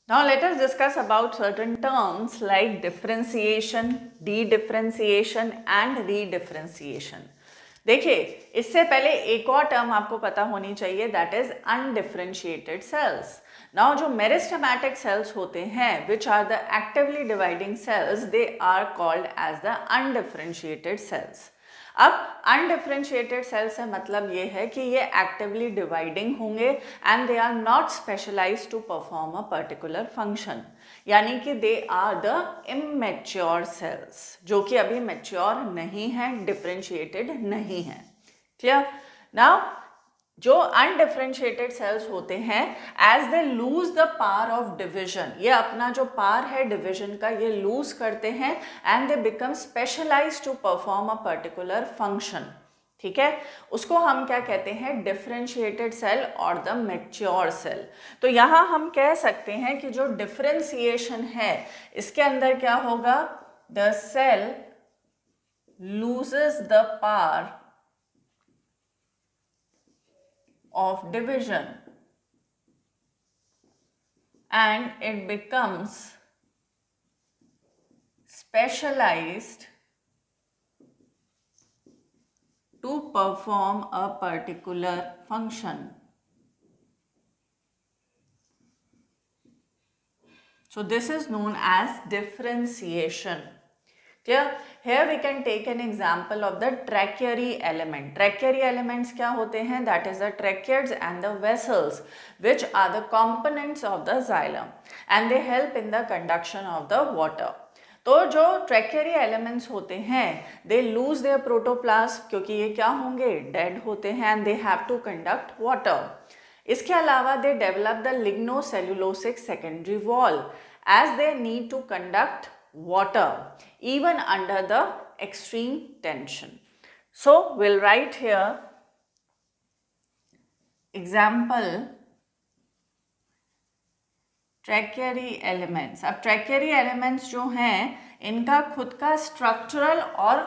Now let us discuss about certain terms like differentiation, de-differentiation and redifferentiation. देखिए, इससे पहले एक और टर्म आपको पता होनी चाहिए, that is undifferentiated cells. Now जो मेरिस्टेमेटिक सेल्स होते हैं which are the actively dividing cells, they are called as the undifferentiated cells. अब अनडिफरेंशिएटेड सेल से मतलब ये है कि ये एक्टिवली डिवाइडिंग होंगे and they are not specialised to perform a particular function, यानी कि they are the immature cells, जो कि अभी मैच्योर नहीं है, डिफरेंशिएटेड नहीं है. क्लियर? नाउ जो अनडिफरेंशिएटेड सेल्स होते हैं, as they lose the power of division, ये अपना जो पावर है डिविजन का ये लूज करते हैं and they become specialised to perform a particular function. ठीक है, उसको हम क्या कहते हैं, डिफरेंशिएटेड सेल और द मैच्योर सेल. तो यहाँ हम कह सकते हैं कि जो डिफरेंशिएशन है इसके अंदर क्या होगा, the cell loses the power of division and it becomes specialized to perform a particular function. So this is known as differentiation. Clear? Here we can take an example of the trachea element. Trachea elements क्या होते हैं? That is the tracheids and the vessels, which are the components of the xylem, and they help in the conduction of the water. तो जो tracheary elements होते हैं, they lose their protoplasm, क्योंकि ये क्या होंगे, डेड होते हैं, and they have to conduct water. इसके अलावा they develop the lignocellulosic secondary wall as they need to conduct water even under the extreme tension. So we'll write here example tracheary elements. अब tracheary elements जो हैं इनका खुद का structural और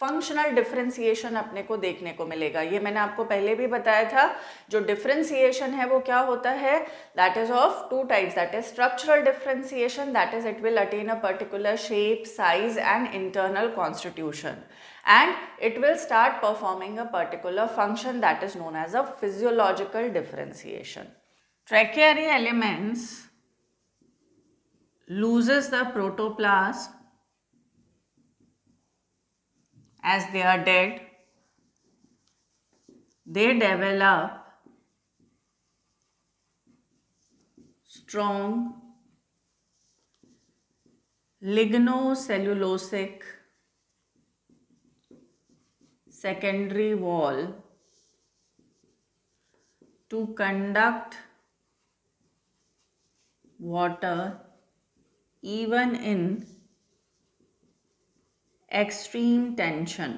functional differentiation अपने को देखने को मिलेगा. ये मैंने आपको पहले भी बताया था. जो डिफरेंशिएशन है वो क्या होता है, that is of two types, that is structural differentiation, that is it will attain a particular shape, size and internal constitution, and it will start performing a particular function that is known as a physiological differentiation. Trachea elements loses the protoplasm as they are dead. They develop strong lignocellulosic secondary wall to conduct water even in extreme tension.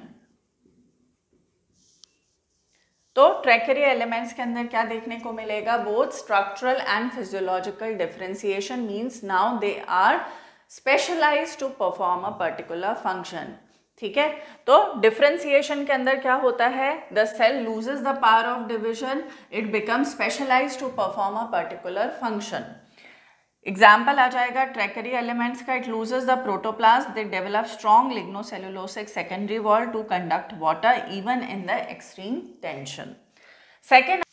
तो tracheary elements के अंदर क्या देखने को मिलेगा, both structural and physiological differentiation, means now they are specialised to perform a particular function. ठीक है, तो डिफरेंशिएशन के अंदर क्या होता है, the cell loses the power of division, it becomes specialised to perform a particular function. Example आ जाएगा ट्रैकेरी एलिमेंट्स का, it loses the protoplasm, they develop strong lignocellulosic secondary wall to conduct water even in the extreme tension. Second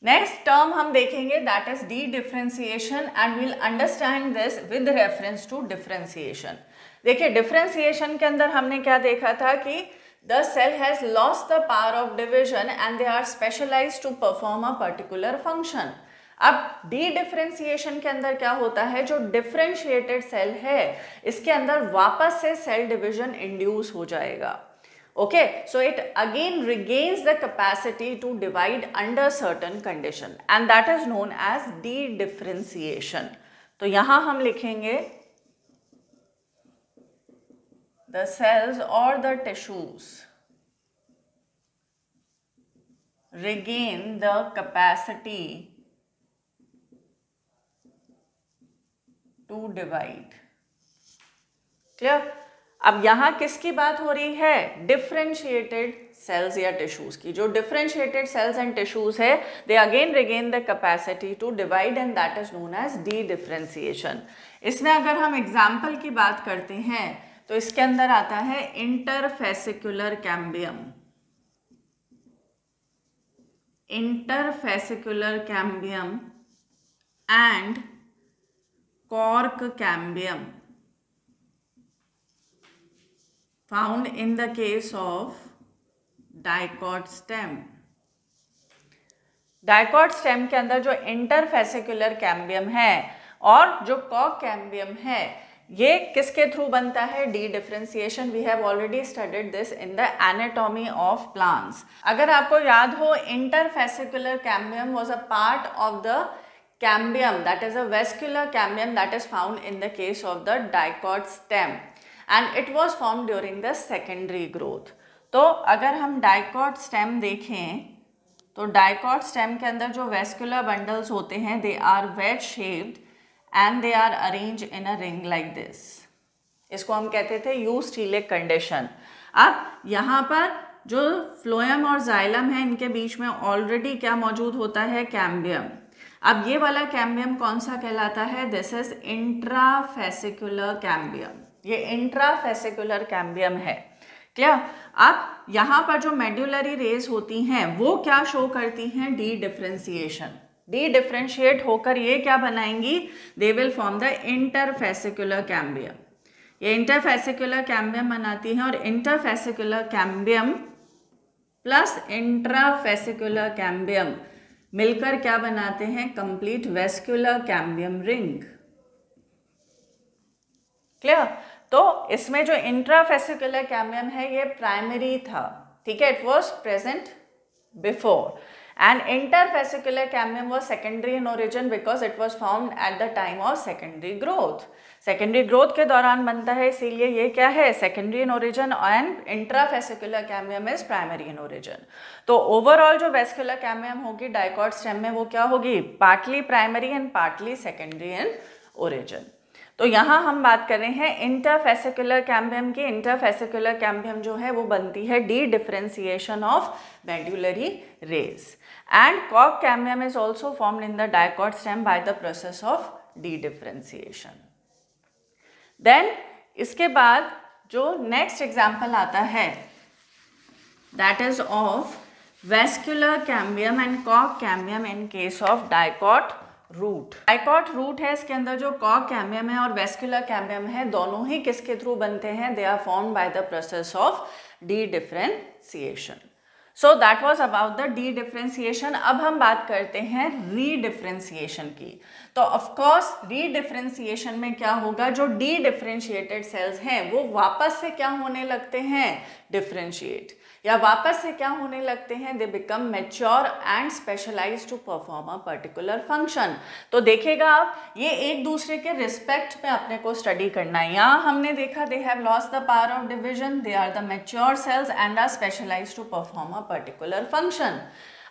next term हम देखेंगे, that is dedifferentiation, and we'll understand this with reference to differentiation. देखिए, differentiation के अंदर हमने क्या देखा था कि the cell has lost the power of division and they are specialised to perform a particular function. अब डी डिफरेंशिएशन के अंदर क्या होता है, जो डिफरेंशिएटेड सेल है इसके अंदर वापस से सेल डिवीजन इंड्यूस हो जाएगा. Okay, so it again regains the capacity to divide under certain condition and that is known as dedifferentiation. तो यहां हम लिखेंगे द सेल्स और the tissues regain the capacity to divide. Clear? अब यहाँ किसकी बात हो रही है? डिफरेंशिएटेड सेल्स या टिश्यूज की. जो डिफरेंशिएटेड सेल्स एंड टिश्यूज है, they again regain the capacity to divide and that is known as dedifferentiation. इसमें अगर हम एग्जाम्पल की बात करते हैं तो इसके अंदर आता है interfascicular cambium, interfascicular cambium and cork cambium found in the case of dicot stem. Dicot stem के अंदर जो इंटरफेसिकुलर कैम्बियम है और जो कॉर्क कैम्बियम है, ये किसके थ्रू बनता है? Dedifferentiation. We have already studied this in the anatomy of plants. अगर आपको याद हो, interfascicular cambium was a part of the cambium, that is a vascular cambium that is found in the case of the dicot stem and it was formed during the secondary growth. तो अगर हम dicot stem देखें तो dicot stem के अंदर जो vascular bundles होते हैं, they are wedge shaped and they are arrange in a ring like this. इसको हम कहते थे यूस्टीलिक कंडीशन. अब यहाँ पर जो फ्लोएम और जाइलम है, इनके बीच में ऑलरेडी क्या मौजूद होता है? कैम्बियम. अब ये वाला कैम्बियम कौन सा कहलाता है? This is intrafascicular cambium. ये इंट्राफेसिकुलर कैम्बियम है. क्लियर? अब यहाँ पर जो मेड्यूलरी रेज होती हैं वो क्या शो करती हैं? D differentiation. डी डिफरेंशिएट होकर ये क्या बनाएंगी? They will form the interfascicular cambium. ये इंटरफेसिकुलर कैम्बियम बनाती हैं और interfascicular cambium plus intrafascicular cambium मिलकर क्या बनाते हैं? Complete vascular cambium ring. Clear? तो इसमें जो इंट्राफेसिकुलर कैम्बियम है ये प्राइमरी था. ठीक है, it was present before. And interfascicular cambium was secondary in origin because it was found at the time of secondary growth. Secondary growth के दौरान बनता है, इसीलिए ये क्या है? Secondary in origin. And intrafascicular cambium is primary in origin. तो overall जो वेस्कुलर कैम्बियम होगी डाइकॉट स्टेम में, वो क्या होगी? Partly primary and partly secondary in origin. तो यहाँ हम बात कर रहे हैं इंटरफेसिकुलर कैम्बियम की. इंटरफेसिकुलर कैम्बियम जो है वो बनती है dedifferentiation of medullary rays. And cork cambium is also formed in the dicot stem by the process of dedifferentiation. Then इसके बाद जो नेक्स्ट एग्जाम्पल आता है, that is of vascular cambium and cork cambium in case of dicot root. Dicot root है, इसके अंदर जो cork cambium है और वेस्कुलर कैम्बियम है, दोनों ही किसके थ्रू बनते हैं? They are formed by the process of dedifferentiation. So that was about the dedifferentiation. अब हम बात करते हैं रीडिफरेंशिएशन की. तो ऑफ कोर्स रीडिफरेंशिएशन में क्या होगा? जो डी डिफरेंशिएटेड सेल्स हैं वो वापस से क्या होने लगते हैं? डिफरेंशिएट. या वापस से क्या होने लगते हैं? They become mature and specialised to perform a particular function. तो देखिएगा आप, ये एक दूसरे के रिस्पेक्ट में अपने को स्टडी करना है. यहाँ हमने देखा they have lost the power of division, they are the mature cells and are specialised to perform a particular function.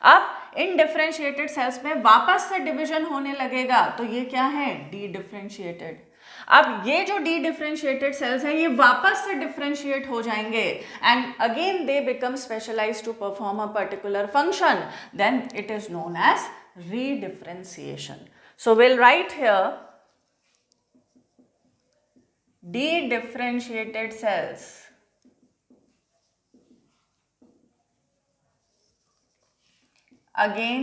अब इन डिफरेंशिएटेड सेल्स में वापस से डिविजन होने लगेगा, तो ये क्या है? D differentiated. अब ये जो डी डिफरेंशिएटेड सेल्स हैं ये वापस से डिफरेंशिएट हो जाएंगे and again they become specialised to perform a particular function. Then it is known as redifferentiation. So will write here dedifferentiated cells again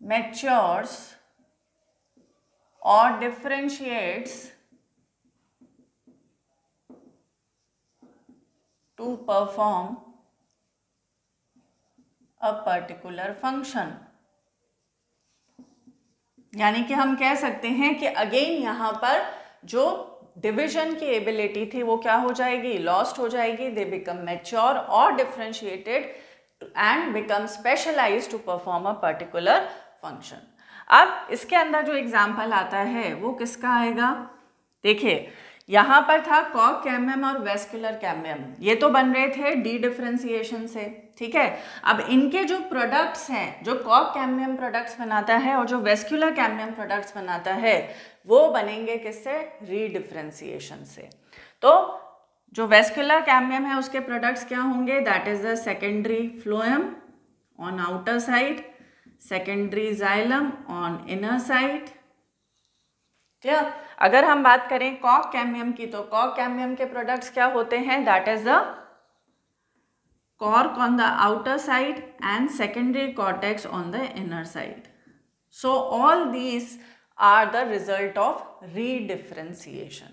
matures or differentiates to perform a particular function. यानी कि हम कह सकते हैं कि again यहाँ पर जो डिविजन की एबिलिटी थी वो क्या हो जाएगी? लॉस्ट हो जाएगी. दे बिकम मैच्योर और differentiated and become specialized to perform a particular function. अब इसके अंदर जो एग्जाम्पल आता है वो किसका आएगा? देखिए यहाँ पर था कॉर्क कैम्बियम और वेस्कुलर कैम्बियम, ये तो बन रहे थे डी डिफरेंशिएशन से. ठीक है, अब इनके जो प्रोडक्ट्स हैं, जो कॉर्क कैम्बियम प्रोडक्ट्स बनाता है और जो वेस्कुलर कैम्बियम प्रोडक्ट्स बनाता है, वो बनेंगे किससे? रीडिफरेंशिएशन से. तो जो वेस्कुलर कैम्बियम है उसके प्रोडक्ट्स क्या होंगे, that is the secondary phloem on outer side, secondary xylem on inner side. Clear. अगर हम बात करें कॉक कैम्बियम की, तो कॉक कैम्बियम के प्रोडक्ट्स क्या होते हैं, that is the cork on the outer side and secondary cortex on the inner side. So all these are the result of redifferentiation.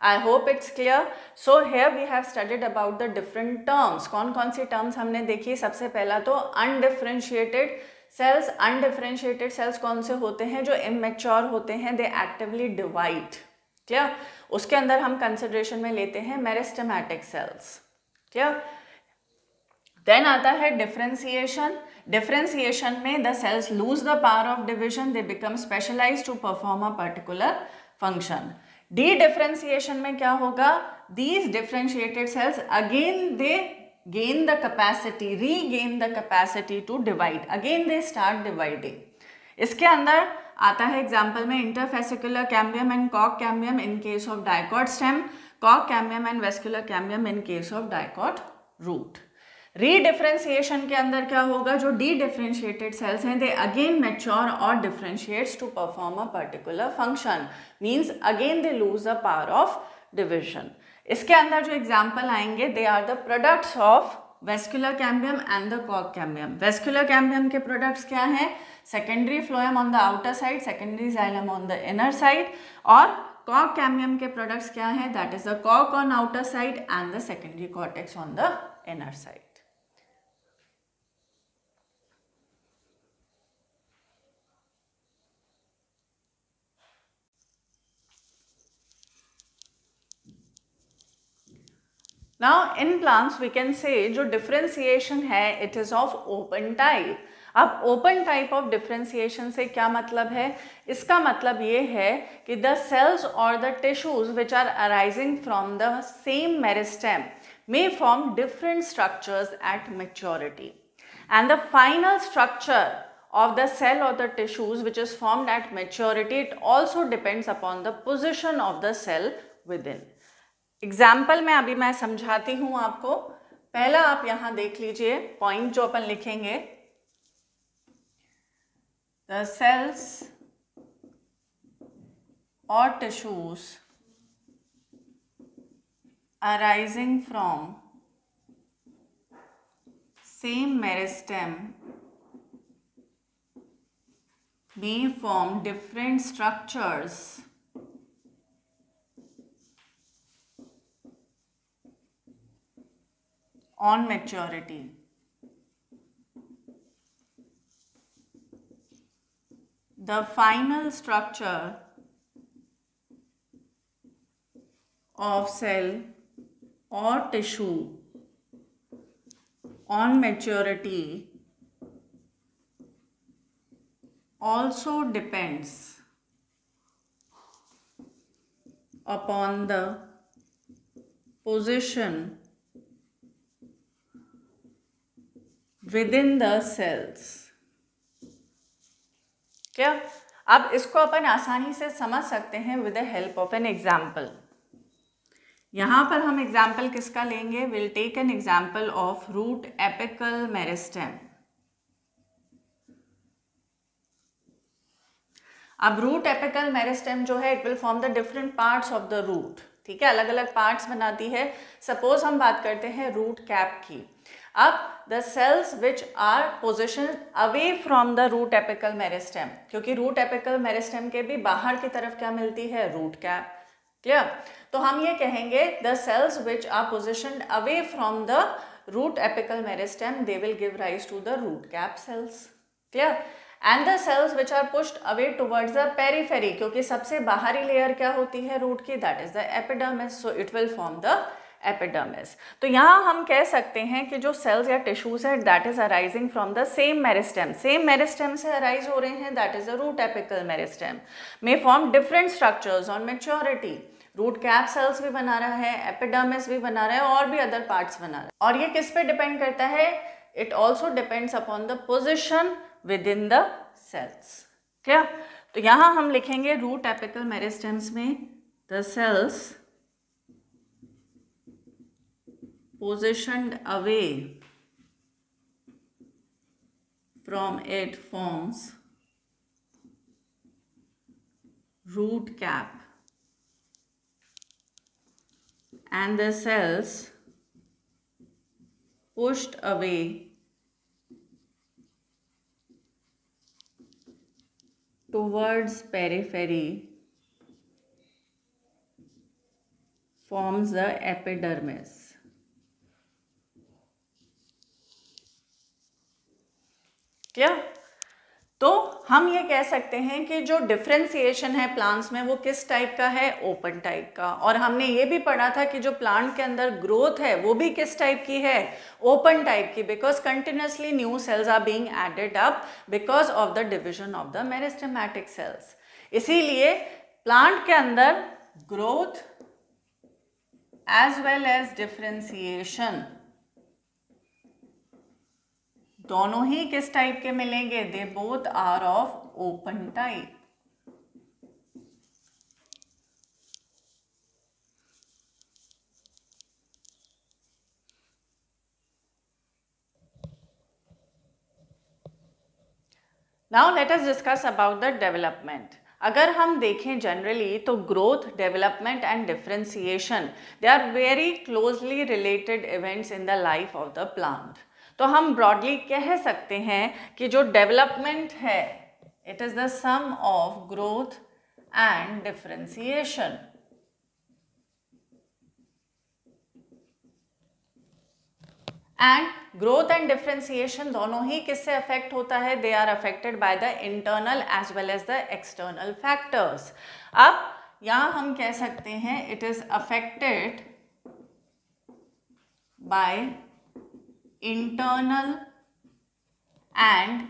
I hope it's clear. So here we have studied about the different terms. कौन कौन सी terms हमने देखी, सबसे पहला तो undifferentiated cells. undifferentiated cells कौन से होते हैं, जो immature होते हैं, they actively divide. Clear? उसके अंदर हम consideration में लेते हैं meristematic cells. Clear? देन आता है डिफरेंशिएशन. डिफरेंशिएशन में the sales loose the power of division, they become specialised to perform a particular function. D differentiation में क्या होगा, these differentiated sales again they gain the capacity, regain the capacity to divide, again they start dividing. इसके अंदर आता है example में interfascicular cambium and Kock cambium in case of dicot stem, Kock cambium and vascular cambium in case of dicot root. रीडिफरेंशिएशन के अंदर क्या होगा, जो डी डिफरेंशिएटेड सेल्स हैं दे अगेन मैच्योर और differentiates to perform a particular function, means again they lose the power of division. इसके अंदर जो एग्जांपल आएंगे they are the products of vascular cambium and the कॉक कैम्बियम. वेस्कुलर कैम्बियम के products क्या हैं, secondary phloem on the outer side, secondary xylem on the inner side. और कॉक कैम्बियम के प्रोडक्ट्स क्या हैं, दैट इज द कॉक on outer side and the secondary cortex on the inner side. Now in plants we can say जो differentiation है it is of open type. अब open type of differentiation से क्या मतलब है, इसका मतलब ये है कि the cells or the tissues which are arising from the same meristem may form different structures at maturity, and the final structure of the cell or the tissues which is formed at maturity, it also depends upon the position of the cell within. Example में अभी मैं समझाती हूं आपको. पहला आप यहां देख लीजिए पॉइंट जो अपन लिखेंगे, द सेल्स और tissues arising from same meristem may form different structures on maturity. The final structure of cell or tissue on maturity also depends upon the position within the cells. क्या अब इसको अपन आसानी से समझ सकते हैं with the help of an example. यहाँ पर हम एग्जाम्पल किसका लेंगे, will take an example of root apical meristem. अब रूट एपिकल मेरिस्टेम जो है it will form the different parts of the root. ठीक है, अलग अलग पार्ट्स बनाती है. सपोज हम बात करते हैं रूट कैप की. अब the cells which are position away from the root apical meristem, क्योंकि रूट एपिकल मेरिस्टेम के भी बाहर की तरफ क्या मिलती है, रूट कैप. क्लियर. तो हम ये कहेंगे the cells which are positioned away from the root apical meristem they will give rise to the root cap cells. Clear. And the cells which are pushed away towards the periphery, क्योंकि सबसे बाहरी layer क्या होती है root की, that is the epidermis, so it will form the epidermis. तो यहाँ हम कह सकते हैं कि जो सेल्स या टिश्यूज है that is arising from the same meristem, same meristem से अराइज हो रहे हैं, that is the root apical meristem, may form different structures on maturity. Root cap cells भी बना रहा है, एपिडर्मिस भी बना रहा है, और भी अदर पार्ट्स बना रहा है. और ये किस पे डिपेंड करता है, it also depends upon the position within the cells. क्या, तो यहाँ हम लिखेंगे रूट एपिकल मेरिस्टेम्स में the cells positioned away from it forms root cap, and the cells pushed away towards periphery forms the epidermis. क्या? तो हम ये कह सकते हैं कि जो डिफरेंशिएशन है प्लांट्स में वो किस टाइप का है? ओपन टाइप का। और हमने ये भी पढ़ा था कि जो प्लांट के अंदर ग्रोथ है वो भी किस टाइप की है? ओपन टाइप की, because continuously new cells are being added up because of the division of the meristematic cells. इसीलिए प्लांट के अंदर growth as well as differentiation दोनों ही किस टाइप के मिलेंगे? They both are of open type. Now let us discuss about the development. अगर हम देखें जनरली तो growth, development and differentiation they are very closely related events in the life of the plant. तो हम broadly कह सकते हैं कि जो डेवलपमेंट है it is the sum of growth and differentiation. And growth and differentiation दोनों ही किससे अफेक्ट होता है? They are affected by the internal as well as the external factors. अब यहां हम कह सकते हैं it is affected by internal and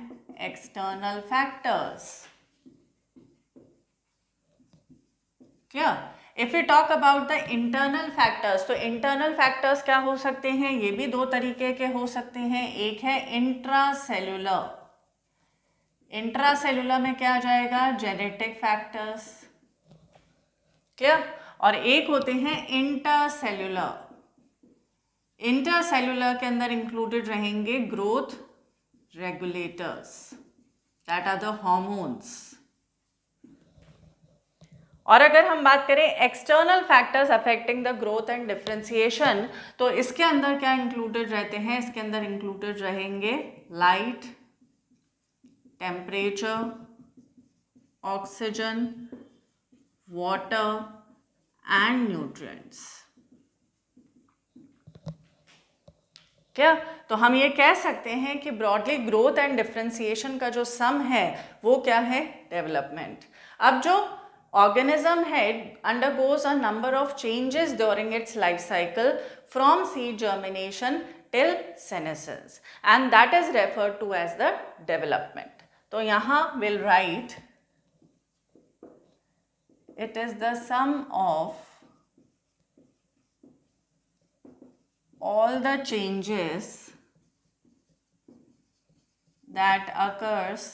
external factors. Clear? If we talk about the internal factors, तो internal factors क्या हो सकते हैं? ये भी दो तरीके के हो सकते हैं। एक है इंट्रासेल्युलर, इंट्रासेल्युलर में क्या आ जाएगा? Genetic factors. क्लियर? और एक होते हैं इंटरसेल्युलर, इंटरसेल्युलर के अंदर इंक्लूडेड रहेंगे growth regulators, that are the hormones. और अगर हम बात करें external factors affecting the growth and differentiation, तो इसके अंदर क्या इंक्लूडेड रहते हैं? इसके अंदर इंक्लूडेड रहेंगे light, temperature, oxygen, water and nutrients. क्या? तो हम ये कह सकते हैं कि ब्रॉडली ग्रोथ एंड डिफरेंशिएशन का जो सम है वो क्या है? डेवलपमेंट। अब जो ऑर्गेनिज्म है undergoes a number of changes during its life cycle from seed germination till senescence, and that is referred to as the development. तो यहां will write it is the sum of all the changes that occurs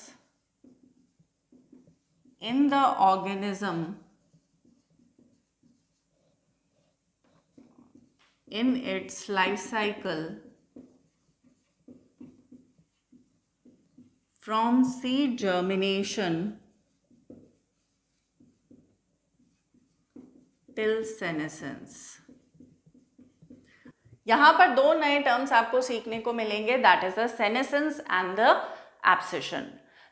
in the organism in its life cycle from seed germination till senescence। यहां पर दो नए terms आपको सीखने को मिलेंगे, that is the senescence and the abscission.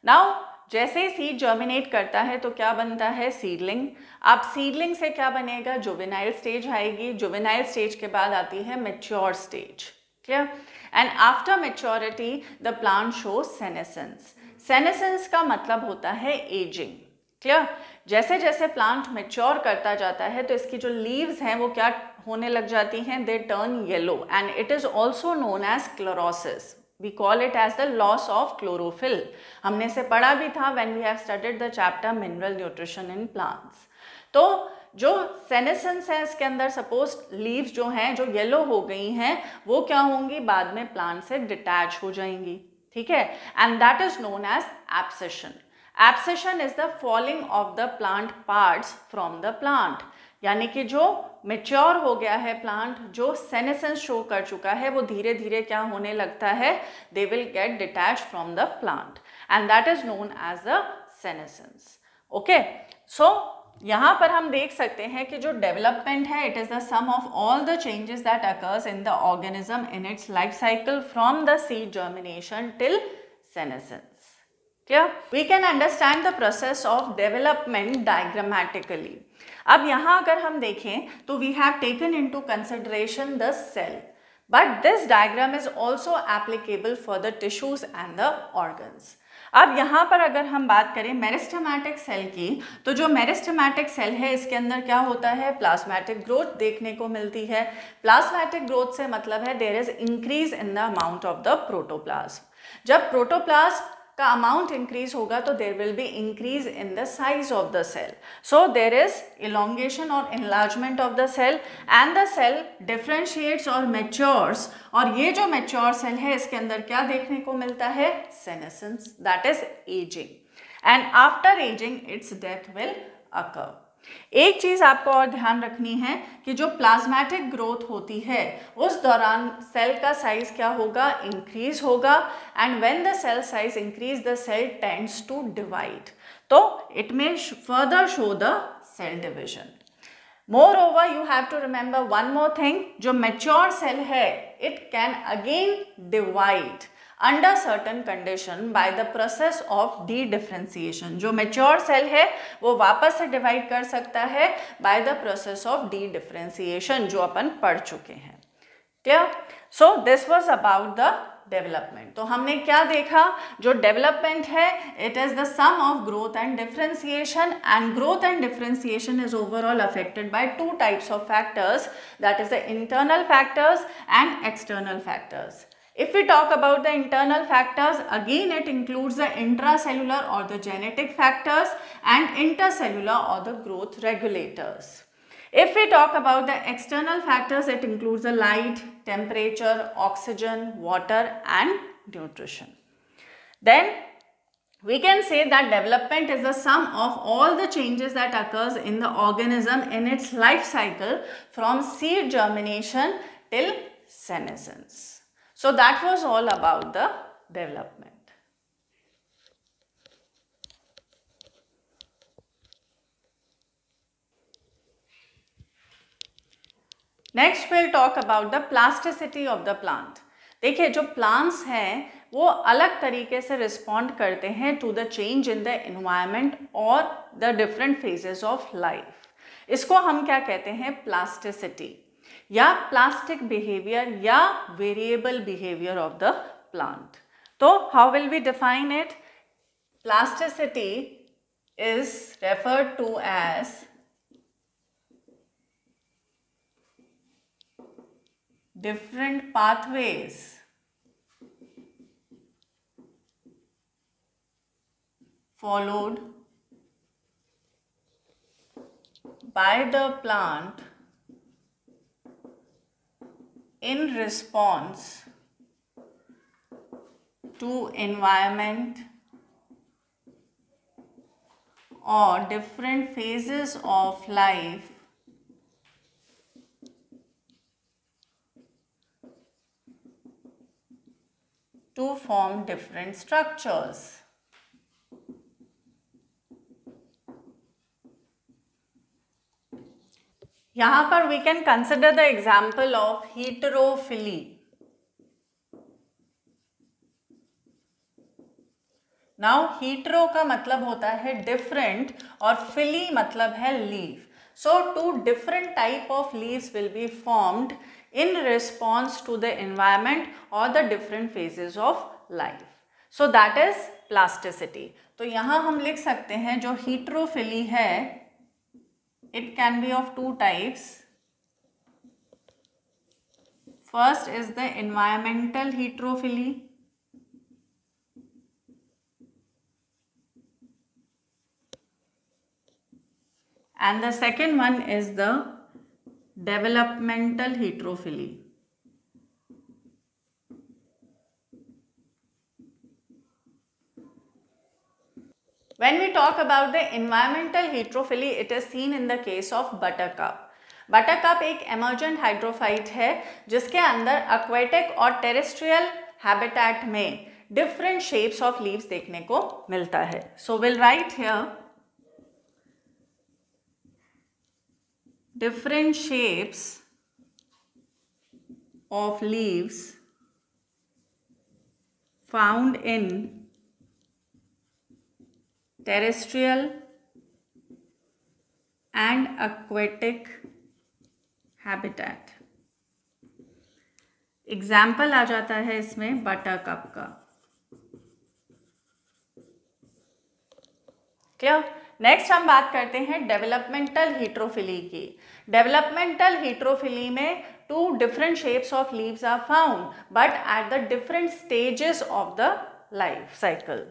Now जैसे ही seed germinate करता है तो क्या बनता है? सीडलिंग। अब सीडलिंग से क्या बनेगा? जुवेनाइल स्टेज आएगी। जुवेनाइल स्टेज के बाद आती है mature stage. Clear? And after maturity the plant shows senescence. Senescence का मतलब होता है एजिंग। क्लियर? जैसे जैसे प्लांट मैच्योर करता जाता है तो इसकी जो लीव्स हैं वो क्या होने लग जाती हैं? They turn yellow and it is also known as chlorosis. We call it as the loss of chlorophyll. हमने से पढ़ा भी था when we have studied the chapter mineral nutrition in plants. तो जो सेनेसेंस है इसके अंदर सपोज लीव्स जो हैं जो येलो हो गई हैं वो क्या होंगी? बाद में प्लांट से डिटैच हो जाएंगी। ठीक है? And that is known as abscission. Abscission is the falling of the plant parts from the plant. यानी कि जो मेच्योर हो गया है प्लांट, जो सेनेसेंस शो कर चुका है, वो धीरे धीरे क्या होने लगता है, they will get detach from the plant and that is known as the senescence. Okay, so यहाँ पर हम देख सकते हैं कि जो डेवलपमेंट है, it is the sum of all the changes that occurs in the organism in its life cycle from the seed germination till senescence. Clear? We can understand the process of development diagrammatically. अब यहाँ अगर हम देखें तो we have taken into consideration the cell, but this diagram is also applicable for the tissues and the organs. अब यहाँ पर अगर हम बात करें मेरिस्टेमेटिक सेल की, तो जो मेरिस्टेमेटिक सेल है इसके अंदर क्या होता है, प्लाज्मेटिक ग्रोथ देखने को मिलती है। प्लाज्मेटिक ग्रोथ से मतलब है there is increase in the amount of the protoplasm. जब प्रोटोप्लाज्म का अमाउंट इंक्रीज होगा तो there will be increase in the size of the cell, so there is elongation और enlargement of the cell and the cell differentiates और matures, और ये जो mature cell है इसके अंदर क्या देखने को मिलता है, senescence, that is ageing and after ageing it's death will occur. एक चीज आपको और ध्यान रखनी है कि जो प्लाज्मेटिक ग्रोथ होती है उस दौरान सेल का साइज क्या होगा, इंक्रीज होगा, and when the cell size increase the cell tends to divide, तो it may further show the cell division. Moreover, you have to remember one more thing, जो mature cell है it can again divide under certain condition by the process of de-differentiation। जो mature cell है वो वापस से divide कर सकता है by the process of de-differentiation जो अपन पढ़ चुके हैं। Clear? So this was about the development. तो हमने क्या देखा, जो डेवलपमेंट है it is the sum of growth and differentiation, and growth and differentiation is overall affected by two types of factors, that is the internal factors and external factors. If we talk about the internal factors, again it includes the intracellular or the genetic factors and intercellular or the growth regulators. If we talk about the external factors, it includes the light, temperature, oxygen, water and nutrition. Then we can say that development is the sum of all the changes that occurs in the organism in its life cycle from seed germination till senescence. So that was all about the development. Next will talk about the plasticity of the plant. देखिए जो plants हैं वो अलग तरीके से respond करते हैं to the change in the environment और the different phases of life. इसको हम क्या कहते हैं, प्लास्टिसिटी या प्लास्टिक बिहेवियर या variable behaviour of the plant. तो how will we define it? Plasticity is referred to as different pathways followed by the plant in response to environment or different phases of life to form different structures. यहाँ पर we can consider the example of heterophily. Now hetero का मतलब होता है different और phily मतलब है leaf. So two different type of leaves will be formed in response to the environment or the different phases of life. So that is plasticity. तो यहाँ हम लिख सकते हैं जो heterophily है it can be of two types. First is the environmental heterophily and the second one is the developmental heterophily. When we talk about the environmental heterophily, it is seen in the case of buttercup. Buttercup एक emergent hydrophyte है जिसके अंदर aquatic और terrestrial habitat में different shapes of leaves देखने को मिलता है. So will write here different shapes of leaves found in terrestrial and aquatic habitat. Example आ जाता है इसमें बटरकप का. क्लियर. नेक्स्ट हम बात करते हैं डेवलपमेंटल हीट्रोफिली की. डेवलपमेंटल हीट्रोफिली में two different shapes of leaves are found but at the different stages of the life cycle.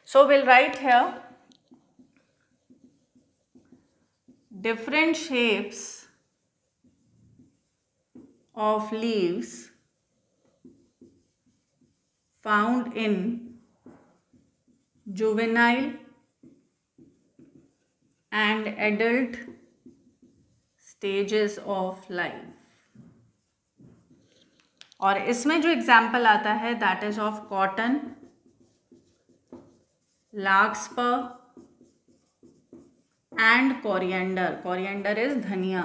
So will write here different shapes of leaves found in juvenile and adult stages of life. और इसमें जो example आता है that is of cotton, larkspur and coriander. Coriander is dhania.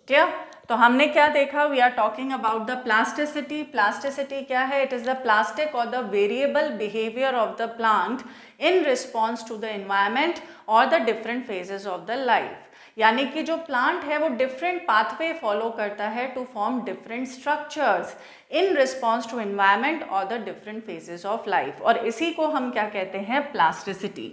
क्या? तो हमने क्या देखा? We are talking about the plasticity. Plasticity क्या है? इट इज द प्लास्टिक और the variable behaviour of the plant in response to the environment और the different phases of the life. यानी कि जो प्लांट है वो डिफरेंट पाथवे फॉलो करता है to form different structures in response to environment और the different phases of life. और इसी को हम क्या कहते हैं? प्लास्टिसिटी.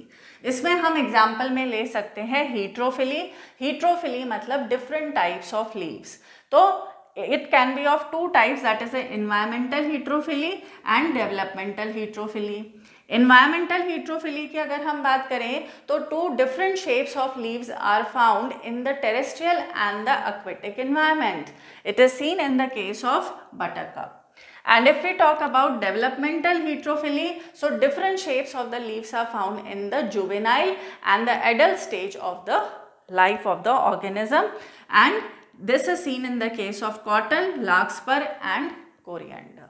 इसमें हम एग्जाम्पल में ले सकते हैं हीट्रोफिली. हीट्रोफिली मतलब डिफरेंट टाइप्स ऑफ लीव्स. तो it can be of two types, that is the environmental heterophily and developmental heterophily. Environmental heterophily की अगर हम बात करें तो two different shapes of leaves are found in the terrestrial and the aquatic environment. It is seen in the case of buttercup. And if we talk about developmental heterophily, so different shapes of the leaves are found in the juvenile and the adult stage of the life of the organism, and this is seen in the case of cotton, larkspur and coriander.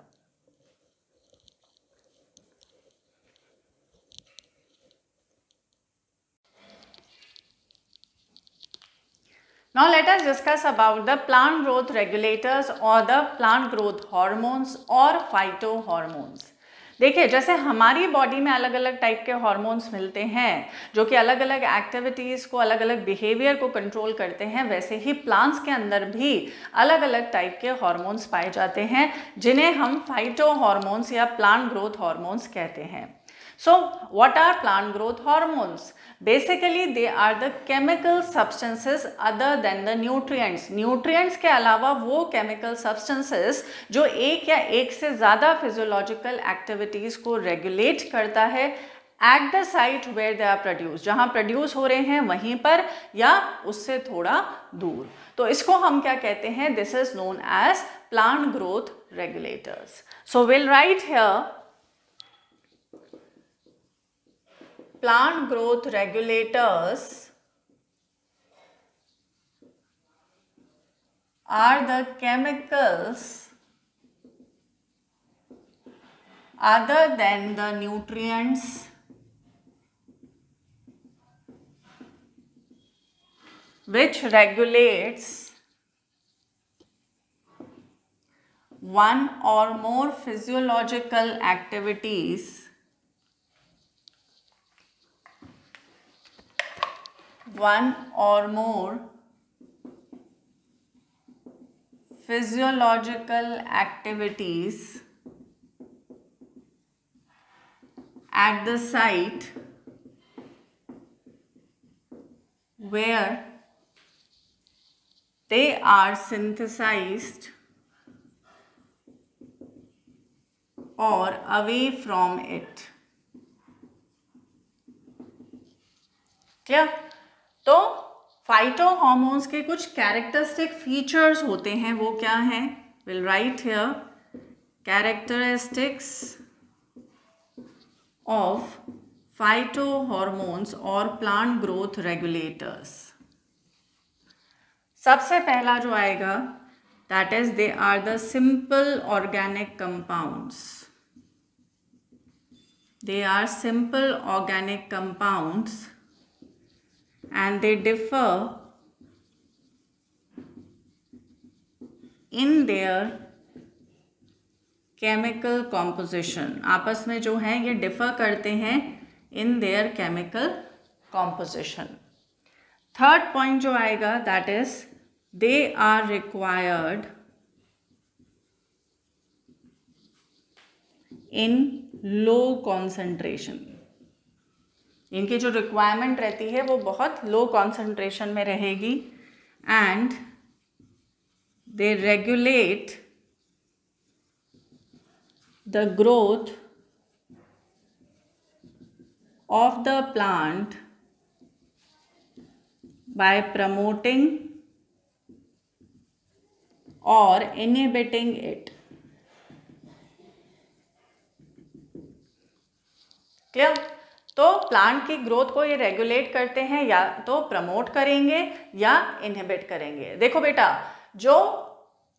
Now let us discuss about the plant growth regulators or the plant growth hormones or phytohormones. देखिए, जैसे हमारी body में अलग अलग type के hormones मिलते हैं जो कि अलग अलग एक्टिविटीज़ को, अलग अलग बिहेवियर को कंट्रोल करते हैं, वैसे ही प्लांट्स के अंदर भी अलग अलग टाइप के हार्मोन्स पाए जाते हैं जिन्हें हम फाइटो हार्मोन्स या प्लांट ग्रोथ हार्मोन्स कहते हैं. So what are plant growth hormones? Basically they are the chemical substances other than the nutrients. Nutrients के अलावा वो chemical substances जो एक या एक से ज़्यादा physiological activities को regulate करता है at the site where they are produced. जहाँ produce हो रहे हैं वहीं पर या उससे थोड़ा दूर. तो इसको हम क्या कहते हैं? This is known as plant growth regulators. So we'll write here plant growth regulators are the chemicals other than the nutrients which regulates one or more physiological activities one or more physiological activities at the site where they are synthesized or away from it. Clear? तो phyto hormones के कुछ characteristic features होते हैं, वो क्या हैं? Will write here characteristics of phytohormones or plant growth regulators. सबसे पहला जो आएगा that is they are the simple organic compounds. They are simple organic compounds and they differ in their chemical composition. आपस में जो हैं ये differ करते हैं in their chemical composition. Third point जो आएगा that is they are required in low concentration. इनकी जो रिक्वायरमेंट रहती है वो बहुत लो कॉन्सेंट्रेशन में रहेगी and they regulate the growth of the plant by promoting और इनहिबिटिंग इट. क्लियर? तो प्लांट की ग्रोथ को ये रेगुलेट करते हैं, या तो प्रमोट करेंगे या इनहिबिट करेंगे. देखो बेटा, जो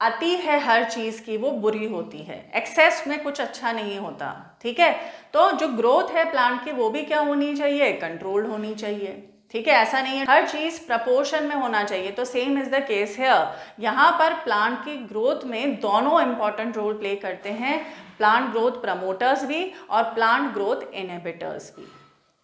अति है हर चीज़ की वो बुरी होती है, एक्सेस में कुछ अच्छा नहीं होता. ठीक है, तो जो ग्रोथ है प्लांट की वो भी क्या होनी चाहिए, कंट्रोल्ड होनी चाहिए. ठीक है, ऐसा नहीं है हर चीज़ प्रपोर्शन में होना चाहिए. तो सेम इज द केस है. यहाँ पर प्लांट की ग्रोथ में दोनों इंपॉर्टेंट रोल प्ले करते हैं, प्लांट ग्रोथ प्रमोटर्स भी और प्लांट ग्रोथ इनहिबिटर्स भी.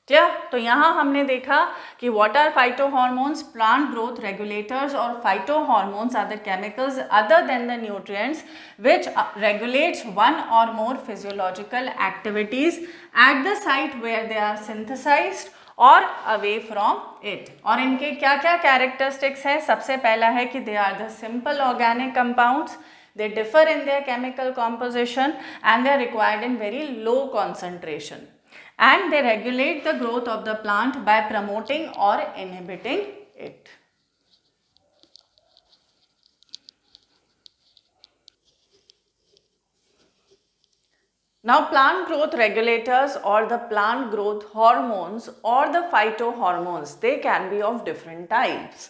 क्लियर? तो यहाँ हमने देखा कि what are phytohormones, plant growth regulators, और phytohormones are the chemicals other than the nutrients which regulates one और more physiological activities at the site where they are synthesised और away from it. और इनके क्या क्या कैरेक्टरिस्टिक्स है? सबसे पहला है कि they are the simple organic compounds, they differ in their chemical composition and they are required in very low concentration, and they regulate the growth of the plant by promoting or inhibiting it. Now plant growth regulators or the plant growth hormones or the phytohormones, they can be of different types.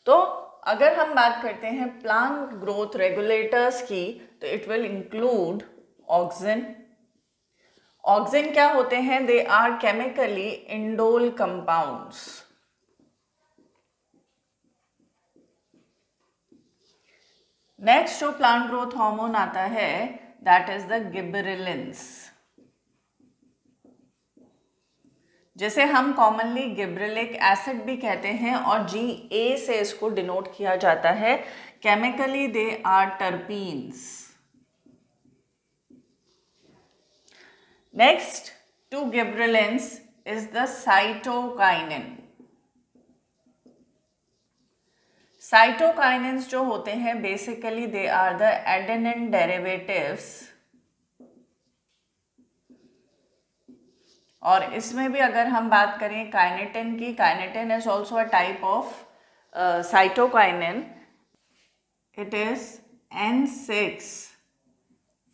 तो अगर हम बात करते हैं plant growth regulators की, तो it will include auxin. Auxin क्या होते हैं? They are chemically indole compounds. Next जो प्लांट ग्रोथ हार्मोन आता है दैट इज द गिबरेलिन्स, जिसे हम कॉमनली गिबरेलिक एसिड भी कहते हैं और GA से इसको डिनोट किया जाता है. Chemically they are terpenes. Next to gibberellins is the cytokinin. Cytokinins जो होते हैं basically they are the adenine derivatives, और इसमें भी अगर हम बात करें काइनेटिन की, kinetin is also a type of cytokinin. It is N6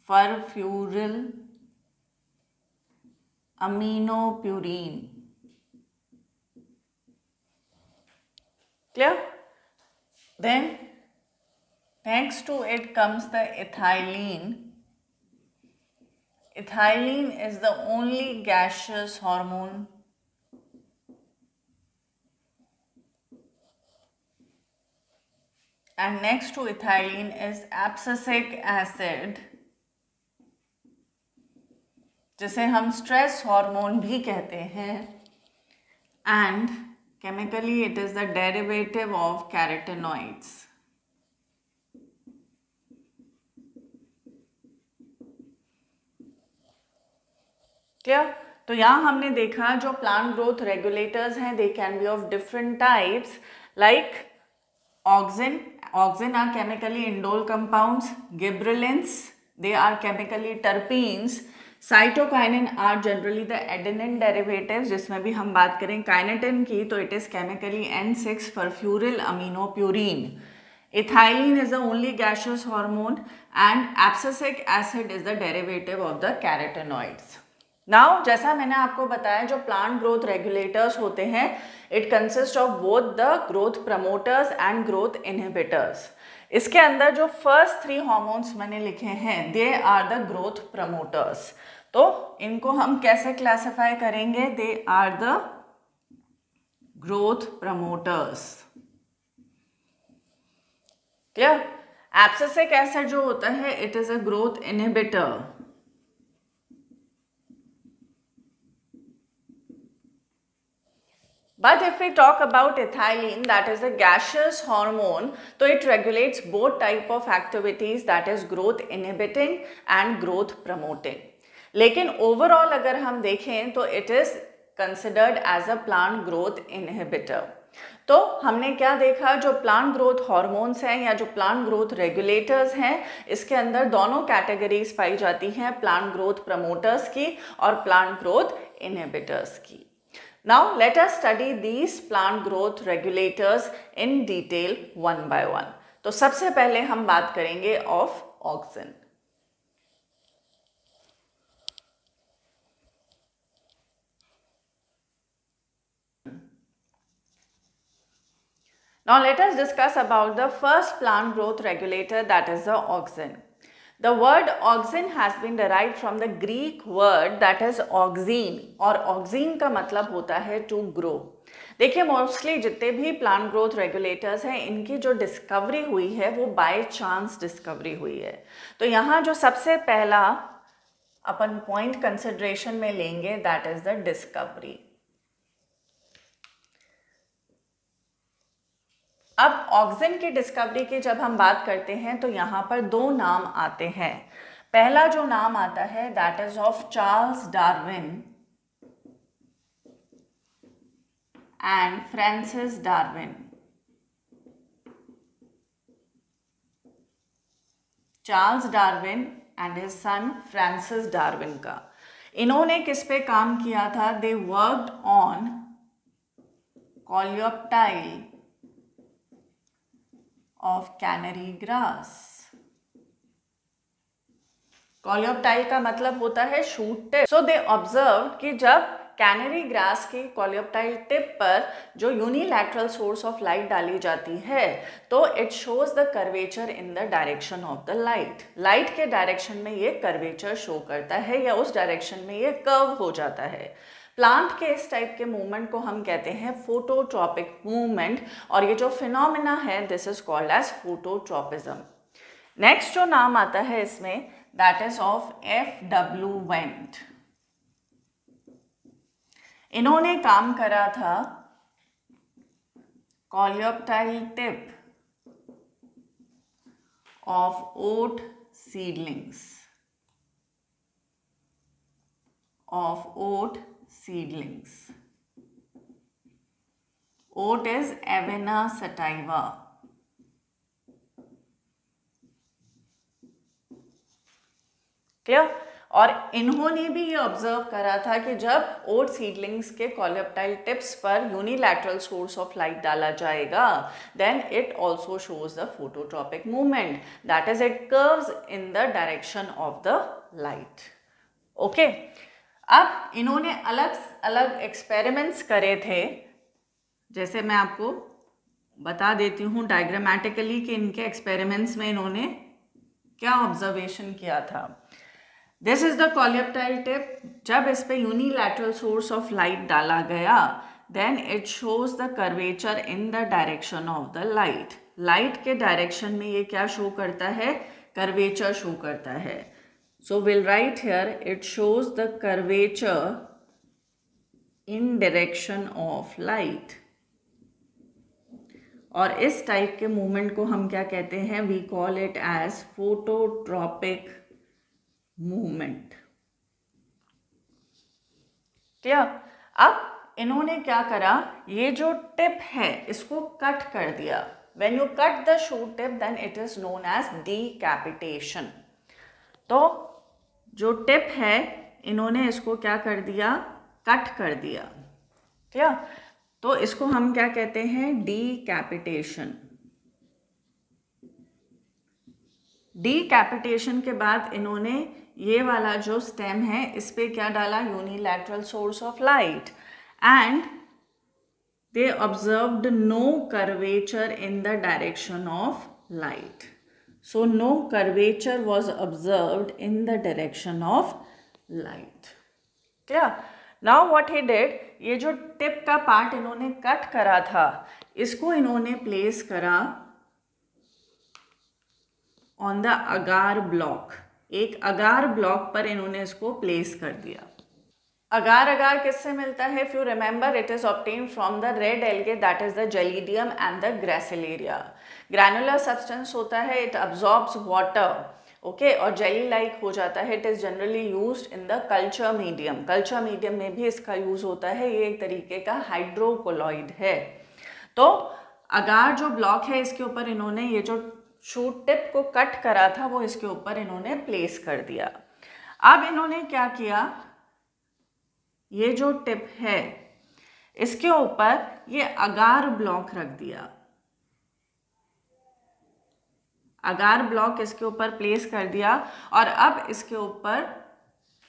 furfuryl aminopurine. Clear? Then next to it comes the ethylene. Ethylene is the only gaseous hormone and next to ethylene is abscisic acid, जिसे हम stress hormone भी कहते हैं, and chemically it is the derivative of carotenoids. Clear? तो यहाँ हमने देखा जो प्लांट ग्रोथ रेगुलेटर्स हैं they can be of different types like auxin. Auxin are chemically indole compounds. Gibberellins they are chemically terpenes. Cytokinin are generally the adenine derivatives, जिसमें भी हम बात करें काइनेटिन की तो it is chemically N6 furfuryl aminopurine. Ethylene is the only gaseous hormone and abscisic acid is the derivative of the carotenoids. Now जैसा मैंने आपको बताया, जो प्लांट ग्रोथ रेगुलेटर्स होते हैं, it consist of both the growth promoters and growth inhibitors. इसके अंदर जो फर्स्ट 3 हार्मोन्स मैंने लिखे हैं, they are the growth promoters. तो इनको हम कैसे क्लासिफाई करेंगे? They are the growth promoters. Clear? Abscisic acid जो होता है, it is a growth inhibitor. But if we talk about ethylene, that is a gaseous hormone, so it regulates both type of activities, that is growth inhibiting and growth promoting. लेकिन overall अगर हम देखें तो it is considered as a plant growth inhibitor. तो हमने क्या देखा, जो प्लांट ग्रोथ हार्मोन्स हैं या जो प्लांट ग्रोथ रेगुलेटर्स हैं, इसके अंदर दोनों कैटेगरीज पाई जाती हैं, प्लांट ग्रोथ प्रमोटर्स की और प्लांट ग्रोथ इनहिबिटर्स की। Now let us study these plant growth regulators in detail one by one. तो सबसे पहले हम बात करेंगे of auxin. Now let us discuss about the first plant growth regulator, that is the auxin. The word auxin has been derived from the Greek word that is auxine, और auxine का मतलब होता है to grow. देखिए, mostly जितने भी plant growth regulators हैं, इनकी जो डिस्कवरी हुई है वो बाय चांस डिस्कवरी हुई है। तो यहाँ जो सबसे पहला अपन पॉइंट कंसिडरेशन में लेंगे, दैट इज द डिस्कवरी। अब ऑक्सिन की डिस्कवरी की जब हम बात करते हैं तो यहाँ पर 2 नाम आते हैं। पहला जो नाम आता है, that is of Charles Darwin and Francis Darwin. Charles Darwin and his son Francis Darwin का। इन्होंने किस पे काम किया था? They worked on coleoptile of canary grass. Coleoptile का मतलब होता है shoot tip. So they observe कि जब कैनरी ग्रास की कोलियोप्टाइल टिप पर जो यूनिलैटरल सोर्स ऑफ लाइट डाली जाती है, तो it shows the curvature in the direction of the light. Light के डायरेक्शन में ये कर्वेचर शो करता है या उस डायरेक्शन में ये कर्व हो जाता है। प्लांट के इस टाइप के मूवमेंट को हम कहते हैं फोटोट्रॉपिक मूवमेंट, और ये जो फिनोमेना है, this is called as phototropism. Next जो नाम आता है इसमें, that is of F.W. Went. इन्होंने काम करा था coleoptile tip of oat seedlings, of oat seedlings. Oat is Avena sativa. Clear? और इन्होंने भी ये ऑब्जर्व करा था कि जब ओट सीडलिंग्स के कोलियोप्टाइल टिप्स पर यूनिलैटरल सोर्स ऑफ लाइट डाला जाएगा, then it also shows the phototropic movement, that is it curves in the direction of the light. Okay, अब इन्होंने अलग अलग एक्सपेरिमेंट्स करे थे, जैसे मैं आपको बता देती हूँ डायग्रामेटिकली कि इनके एक्सपेरिमेंट्स में इन्होंने क्या ऑब्जर्वेशन किया था। This is the coleoptile tip. जब इस पे यूनिलैटरल सोर्स ऑफ लाइट डाला गया, then it shows the curvature in the direction of the light. Light के डायरेक्शन में ये क्या शो करता है? कर्वेचर शो करता है। So we'll write here, it shows the curvature in direction of light. और इस टाइप के मूवमेंट को हम क्या कहते हैं? We call it as phototropic movement. क्या? अब इन्होंने क्या करा? ये जो टिप है इसको कट कर दिया। When you cut the shoot tip, then it is known as decapitation. तो जो टिप है, इन्होंने इसको क्या कर दिया? कट कर दिया। क्या? तो इसको हम क्या कहते हैं? डीकैपिटेशन। डीकैपिटेशन के बाद इन्होंने ये वाला जो स्टेम है इस पे क्या डाला, unilateral source of light, and they observed no curvature in the direction of light. So no curvature was observed in the direction of light. Clear? Now what he did, ये जो टिप का part इन्होंने cut करा था इसको इन्होंने place करा on the agar block, एक अगार ब्लॉक पर इन्होंने इसको प्लेस कर दिया। अगार अगार किससे मिलता है? If you remember, it is obtain from the red algae, that is the gelidium and the gracilaria. Granular substance होता है, इट अब्जॉर्ब्स वाटर, ओके, और जेली लाइक हो जाता है। It is generally used in the culture medium, culture medium में भी इसका use होता है। ये एक तरीके का हाइड्रोकोलॉइड है। तो अगार जो ब्लॉक है इसके ऊपर इन्होंने ये जो शूट टिप को कट करा था वो इसके ऊपर इन्होंने प्लेस कर दिया। अब इन्होंने क्या किया, ये जो टिप है इसके ऊपर ये अगार ब्लॉक रख दिया, अगार ब्लॉक इसके ऊपर प्लेस कर दिया, और अब इसके ऊपर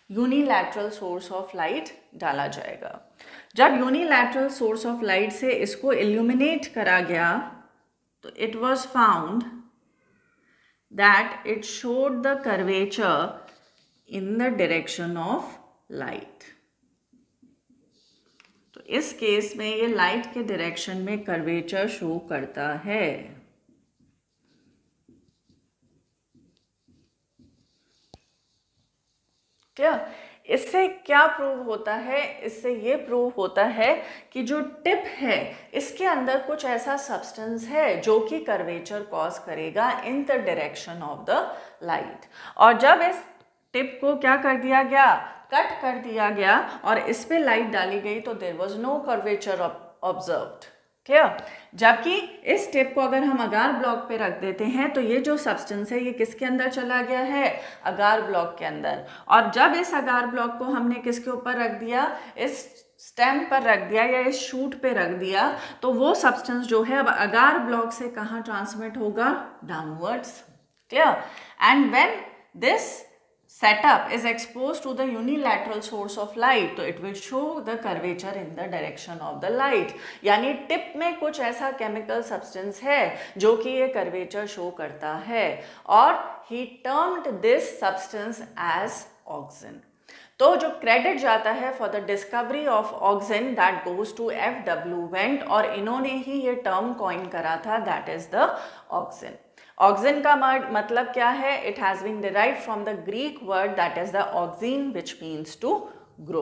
यूनिलैटरल सोर्स ऑफ लाइट डाला जाएगा। जब यूनिलैटरल सोर्स ऑफ लाइट से इसको इल्यूमिनेट करा गया तो it was found that it showed the curvature in the direction of light. तो इस केस में ये लाइट के डायरेक्शन में कर्वेचर शो करता है। क्या इससे क्या प्रूव होता है? इससे ये प्रूव होता है कि जो टिप है इसके अंदर कुछ ऐसा सब्सटेंस है जो कि कर्वेचर कॉज करेगा इन the direction of the light. और जब इस टिप को क्या कर दिया गया, कट कर दिया गया और इस पे लाइट डाली गई तो there was no curvature observed. Clear? जबकि इस टिप को अगर हम अगार ब्लॉक पे रख देते हैं तो ये जो सब्सटेंस है ये किसके अंदर चला गया है, अगार ब्लॉक के अंदर। और जब इस अगार ब्लॉक को हमने किसके ऊपर रख दिया, इस स्टेम पर रख दिया या इस शूट पे रख दिया, तो वो सब्सटेंस जो है अब अगार ब्लॉक से कहाँ ट्रांसमिट होगा, downwards. Clear? And when this setup is exposed to the unilateral source of light तो it will show the curvature in the direction of the light। यानी टिप में कुछ ऐसा केमिकल सब्सटेंस है जो कि ये कर्वेचर शो करता है, और he termed this substance as auxin। तो जो क्रेडिट जाता है for the discovery of auxin that goes to F.W. Went, और इन्होंने ही ये टर्म कॉइन करा था, that is the auxin. Auxin का मतलब क्या है? It has been derived from the Greek word that is the auxein which means to grow.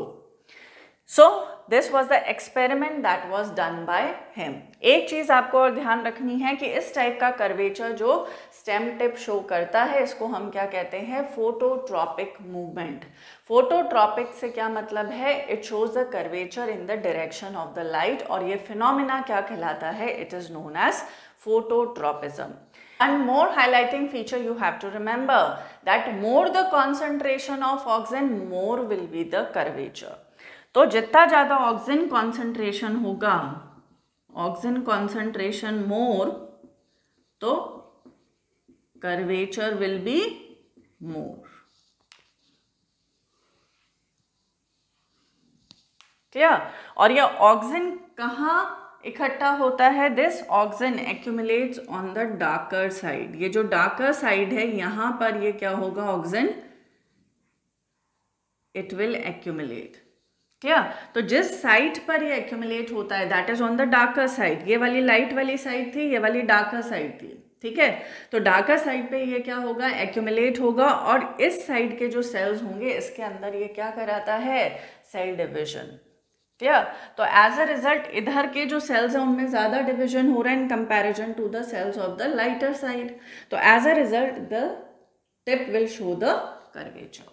So this was the experiment that was done by him. एक चीज आपको और ध्यान रखनी है कि इस टाइप का कर्वेचर जो स्टेम टिप शो करता है इसको हम क्या कहते हैं, फोटोट्रॉपिक मूवमेंट। फोटोट्रॉपिक से क्या मतलब है, it shows the curvature in the direction of the light, और ये फिनोमिना क्या कहलाता है, it is known as phototropism। And more highlighting feature you have to remember that more the concentration of auxin, more will be the curvature। तो जितना ज़्यादा auxin concentration होगा, auxin concentration मोर, तो curvature will be more. Clear? और ये auxin कहाँ इकट्ठा होता है? This auxin accumulates on the darker side. ये जो डार्कर साइड है यहाँ पर ये क्या होगा, ऑक्सिन इट विल एक्यूमुलेट। क्या? तो जिस साइड पर ये एक्यूमुलेट होता है that is on the darker side. ये वाली लाइट वाली साइड थी, ये वाली डार्कर साइड थी, ठीक है। तो डार्कर साइड पे ये क्या होगा, एक्यूमुलेट होगा, और इस साइड के जो सेल्स होंगे इसके अंदर ये क्या कराता है, सेल डिविजन। क्लियर? तो एज अ रिजल्ट इधर के जो सेल्स हैं उनमें ज़्यादा डिविजन हो रहा है in comparison to the cells of the lighter side. तो as a result the tip will show the curvature.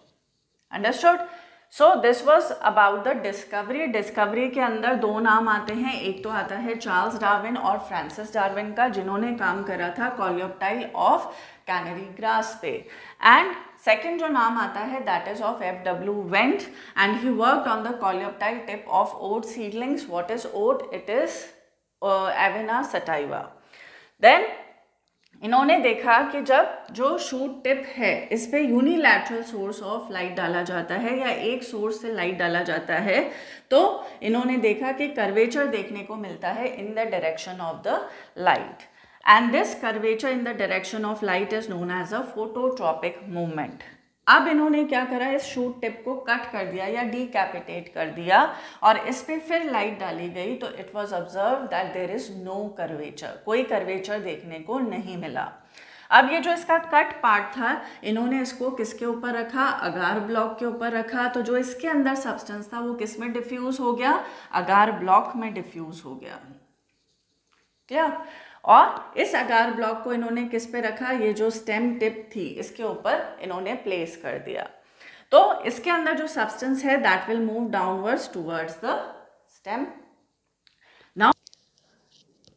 Understood? So this was about the discovery. Discovery के अंदर दो नाम आते हैं, एक तो आता है चार्ल्स डार्विन और फ्रांसिस डार्विन का, जिन्होंने काम करा था कोलियोप्टाइल ऑफ कैनरी ग्रास पे, एंड सेकेंड जो नाम आता है that is of F.W. Went, and he worked on the coleoptile tip of oat seedlings. What is oat? It is Avena sativa। Then इन्होंने देखा कि जब जो शूट टिप है इस पे यूनिलैटरल सोर्स ऑफ लाइट डाला जाता है या एक सोर्स से लाइट डाला जाता है, तो इन्होंने देखा कि कर्वेचर देखने को मिलता है in the direction of the light, and this curvature in the direction of light is known as a phototropic movement. अब इन्होंने क्या करा, इस शूट टिप को कट कर दिया या डीकैपिटेट कर दिया और इस पे फिर लाइट डाली गई, तो it was observe that there is no curvature, कोई कर्वेचर देखने को नहीं मिला। अब ये जो इसका कट पार्ट था, इन्होंने इसको किसके ऊपर रखा, अगार ब्लॉक के ऊपर रखा, तो जो इसके अंदर सब्सटेंस था वो किस में डिफ्यूज हो गया, अगार ब्लॉक में डिफ्यूज हो गया। क्या, और इस अगार ब्लॉक को इन्होंने किस पे रखा, ये जो स्टेम टिप थी इसके ऊपर इन्होंने प्लेस कर दिया। तो इसके अंदर जो सब्सटेंस है that will move downwards towards the stem. Now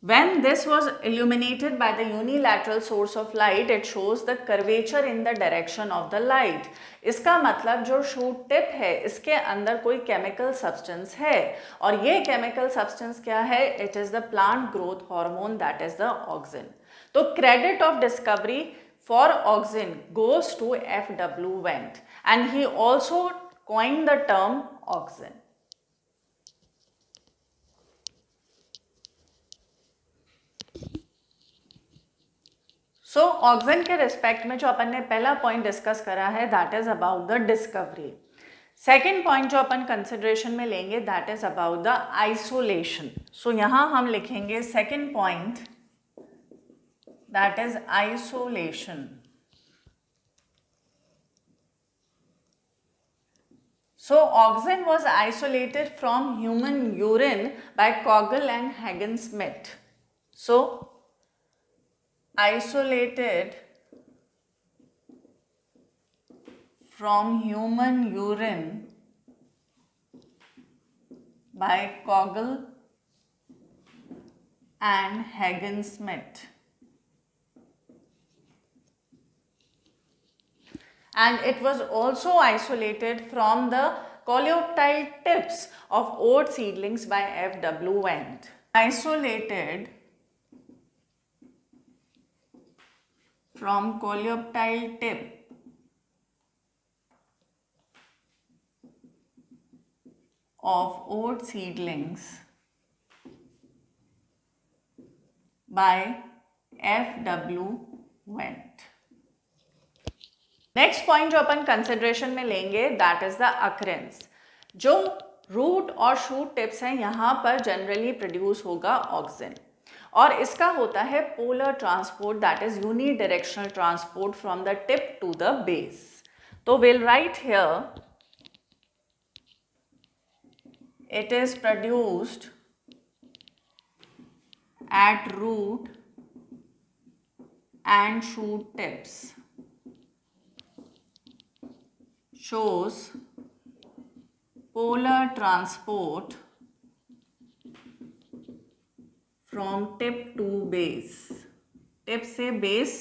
when this was illuminated by the unilateral source of light, it shows the curvature in the direction of the light. इसका मतलब जो शूट टिप है इसके अंदर कोई chemical substance है, और ये केमिकल सब्सटेंस क्या है, it is the plant growth hormone that is the auxin. तो credit of discovery for auxin goes to F.W. Wendt, and he also coined the term auxin. So auxin के respect में जो अपन ने पहला point discuss करा है that is about the discovery. Second point जो अपन कंसिडरेशन में लेंगे that is about the isolation. So यहां हम लिखेंगे second point that is isolation. So oxen was isolated from human urine by Kogel and Hagen-Smith. So isolated from human urine by Kogel and Hagen-Smith. And it was also isolated from the coleoptile tips of oat seedlings by F.W. Wendt. Isolated from coleoptile tip of oat seedlings by F.W. Wendt. Next point जो अपन consideration में लेंगे that is the occurrence. जो root और shoot tips हैं यहाँ पर generally produce होगा ऑक्सिन, और इसका होता है polar transport that is unidirectional transport from the tip to the base. तो will write here it is produced at root and shoot tips, shows polar transport from tip to base। Tip से base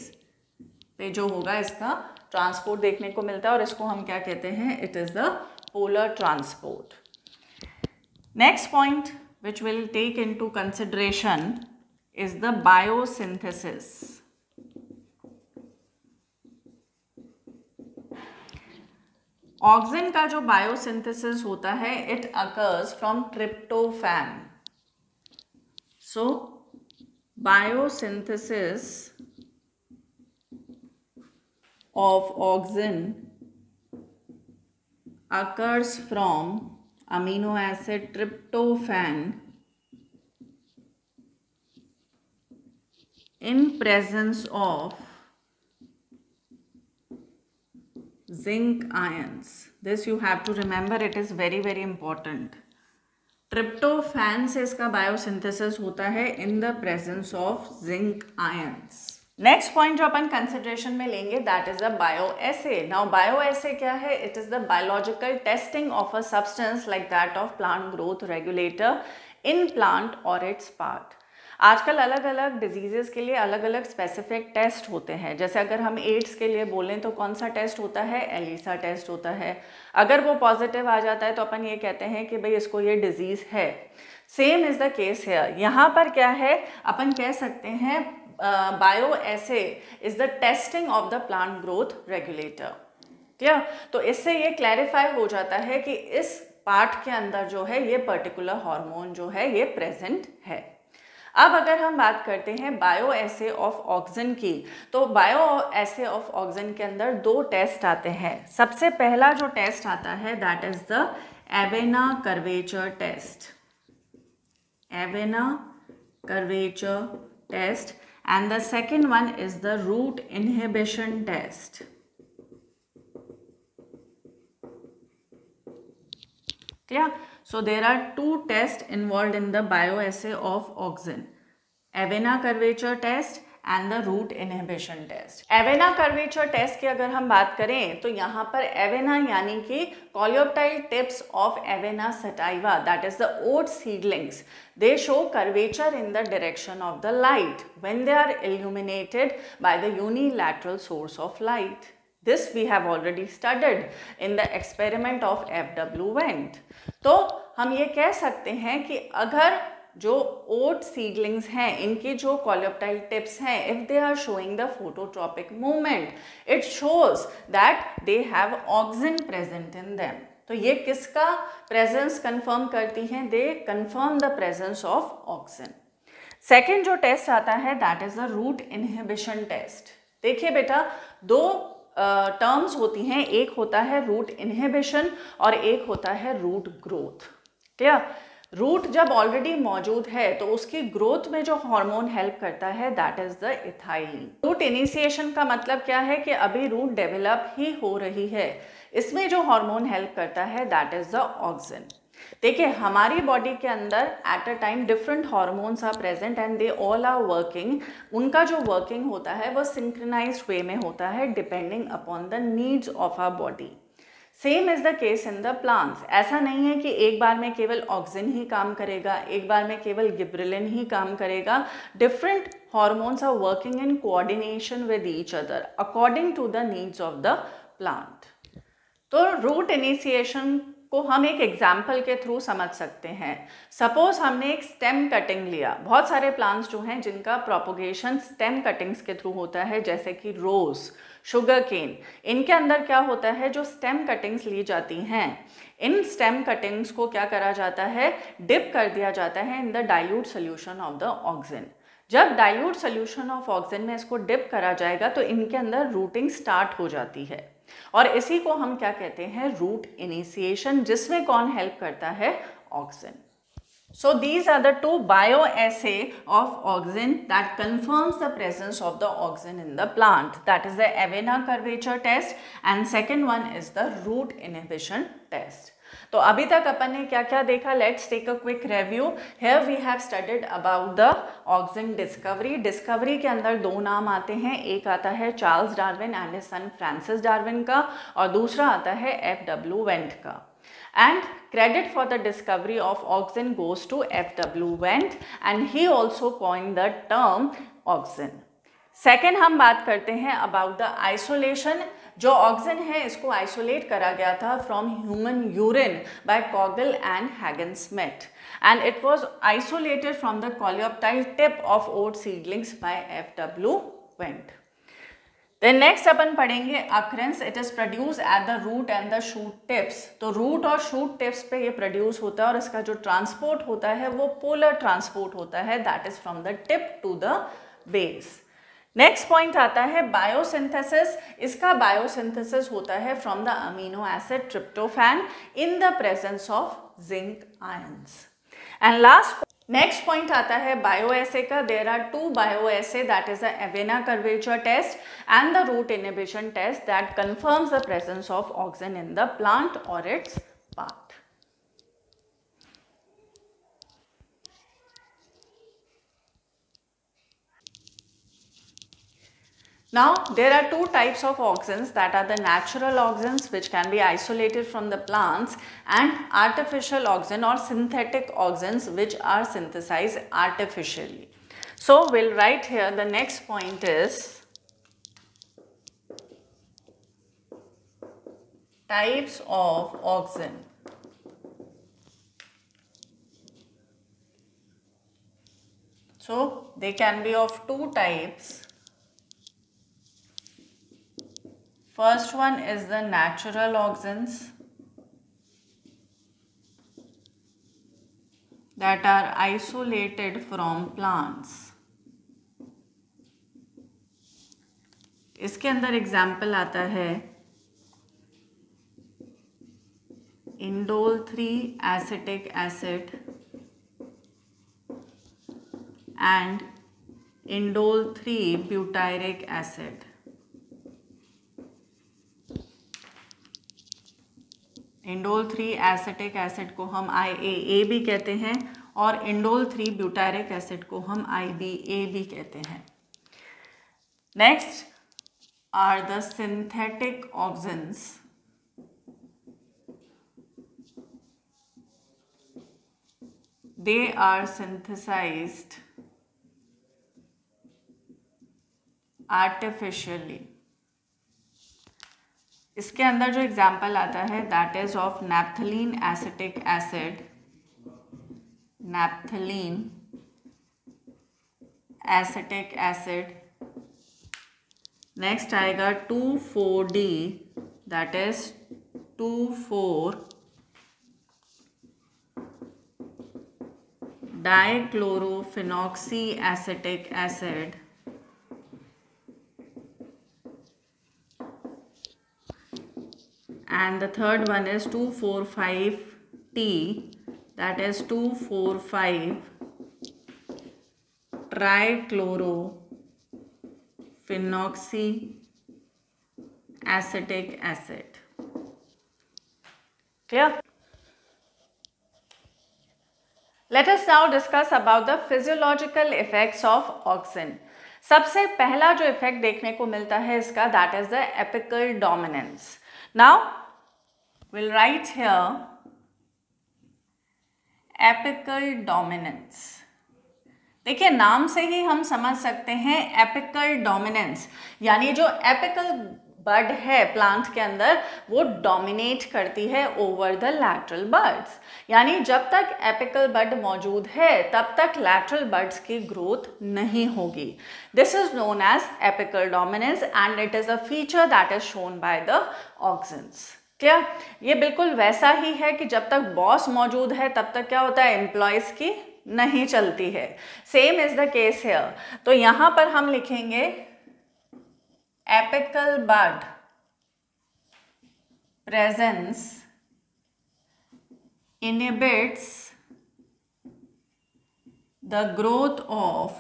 पे जो होगा इसका transport देखने को मिलता है, और इसको हम क्या कहते हैं, it is the polar transport. Next point which will take into consideration is the biosynthesis. Auxin का जो बायोसिंथेसिस होता है it occurs from tryptophan. So biosynthesis of auxin occurs from amino acid tryptophan in presence of zinc ions. This you have to remember, it is very very important. Tryptophan से इसका biosynthesis होता है in the presence of zinc ions. Next point जो अपन consideration में लेंगे that is the bioassay. Now bioassay क्या है, it is the biological testing of a substance like that of plant growth regulator in plant और its part. आजकल अलग अलग डिजीजेस के लिए अलग अलग स्पेसिफिक टेस्ट होते हैं। जैसे अगर हम एड्स के लिए बोलें तो कौन सा टेस्ट होता है, एलिसा टेस्ट होता है। अगर वो पॉजिटिव आ जाता है तो अपन ये कहते हैं कि भाई इसको ये डिजीज़ है। सेम इज़ द केस है। यहाँ पर क्या है, अपन कह सकते हैं bioassay is the testing of the plant growth regulator. Clear? तो इससे ये क्लैरिफाई हो जाता है कि इस पार्ट के अंदर जो है ये पर्टिकुलर हार्मोन जो है ये प्रेजेंट है. अब अगर हम बात करते हैं बायोएसे ऑफ ऑक्सिन की, तो बायोएसे ऑफ ऑक्सिन के अंदर दो टेस्ट आते हैं. सबसे पहला जो टेस्ट आता है that is the Avena curvature test. Avena curvature test and the second one is the root inhibition test. Clear? So there are two tests involved in the bioassay of auxin. Avena curvature test and the root inhibition test. Avena curvature test की अगर हम बात करें तो यहाँ पर Avena यानी कि coleoptile tips of Avena sativa, that is the oat seedlings, they show curvature in the direction of the light when they are illuminated by the unilateral source of light. This we have already studied in the experiment of F.W. Wendt. तो हम ये कह सकते हैं कि अगर जो ओट seedlings हैं इनके जो कोलियोप्टाइल टिप्स हैं, if they are showing the phototropic movement, it shows that they have auxin present in them. तो ये किसका प्रेजेंस कंफर्म करती हैं? They confirm the presence of auxin. Second जो टेस्ट आता है that is the root inhibition test. देखिए बेटा, दो टर्म्स होती हैं, एक होता है रूट इनहिबिशन और एक होता है रूट ग्रोथ. क्लियर? रूट जब ऑलरेडी मौजूद है तो उसकी ग्रोथ में जो हार्मोन हेल्प करता है that is the ethylene. Root initiation का मतलब क्या है कि अभी रूट डेवलप ही हो रही है, इसमें जो हार्मोन हेल्प करता है दैट इज द ऑक्सिन. देखिए, हमारी बॉडी के अंदर at a time different hormones are present and they all are working. उनका जो वर्किंग होता है वो सिंक्रोनाइज्ड वे में होता है depending upon the needs of our body. Same is the case in the plants. ऐसा नहीं है कि एक बार में केवल ऑक्सिन ही काम करेगा, एक बार में केवल गिबरेलिन ही काम करेगा. Different hormones are working in coordination with each other according to the needs of the plant. तो रूट इनिशिएशन को हम एक एग्जाम्पल के थ्रू समझ सकते हैं. सपोज हमने एक स्टेम कटिंग लिया. बहुत सारे प्लांट्स जो हैं जिनका प्रोपोगेशन स्टेम कटिंग्स के थ्रू होता है, जैसे कि रोज, शुगर केन. इनके अंदर क्या होता है, जो स्टेम कटिंग्स ली जाती हैं, इन स्टेम कटिंग्स को क्या करा जाता है, डिप कर दिया जाता है in the dilute solution of the auxin. जब डाइल्यूट सोल्यूशन ऑफ ऑक्सिन में इसको डिप करा जाएगा तो इनके अंदर रूटिंग स्टार्ट हो जाती है और इसी को हम क्या कहते हैं, रूट इनिशिएशन, जिसमें कौन हेल्प करता है, auxin. So these are the two bioassay of auxin that confirms the presence of the auxin in the plant. That is the Avena curvature test and second one is the root inhibition test. तो अभी तक अपन ने क्या क्या देखा, let's take a quick review. Here we have studied about the auxin discovery. Discovery के अंदर दो नाम आते हैं, एक आता है Charles Darwin and his son Francis Darwin का और दूसरा आता है F.W. वेंट का. And credit for the discovery of auxin goes to F.W. Wendt and he also coined the term auxin. Second हम बात करते हैं अबाउट द आइसोलेशन. जो ऑक्सिन है इसको आइसोलेट करा गया था from human urine by Kogl and Haagen Smit and it was isolated from the coleoptile tip of oat seedlings by F.W. Wendt. Then next अपन पढ़ेंगे occurrence. It is produce at the root and the shoot tips. तो root और shoot tips पे ये produce होता है और इसका जो ट्रांसपोर्ट होता है वो पोलर ट्रांसपोर्ट होता है, that is from the tip to the base. Next point आता है बायोसिंथेसिस. इसका बायोसिंथेसिस होता है from the amino acid tryptophan in the presence of zinc ions. And last next point आता है बायोएसे का. There are two bioassay, that is the Avena curvature test and the root inhibition test that confirms the presence of auxin in the plant और its part. Now there are two types of auxins, that are the natural auxins which can be isolated from the plants and artificial auxin or synthetic auxins which are synthesized artificially. So we'll write here the next point is types of auxin. So they can be of two types. First one is the natural auxins that are isolated from plants. इसके अंदर example आता है indole 3 acetic acid and indole 3 butyric acid. Indole 3 acetic acid को हम IAA भी कहते हैं और इंडोल 3 ब्यूटायरिक एसिड को हम IBA भी कहते हैं. Next are the synthetic auxins they are synthesized artificially. इसके अंदर जो एग्जाम्पल आता है that is of naphthalene acetic acid, naphthalene acetic acid. Next आएगा 2,4-D दैट इज 2,4-डाइक्लोरोफिनॉक्सी acetic acid. And the third one is 2,4,5-T that is 2,4,5-trichlorophenoxy acetic acid. Clear? Let us now discuss about the physiological effects of auxin. सबसे पहला जो effect देखने को मिलता है इसका that is the apical dominance. Now we'll write here apical dominance. देखिए नाम से ही हम समझ सकते हैं एपिकल डोमिनेंस यानी जो एपिकल बड है प्लांट के अंदर वो डोमिनेट करती है ओवर द लैटरल बड्स. यानी जब तक एपिकल बड मौजूद है तब तक लैटरल बड्स की ग्रोथ नहीं होगी. This is known as apical dominance and it is a feature that is shown by the auxins. Clear? ये बिल्कुल वैसा ही है कि जब तक बॉस मौजूद है तब तक क्या होता है एम्प्लॉयज की नहीं चलती है. Same is the case here. तो यहां पर हम लिखेंगे apical bud presence inhibits the growth of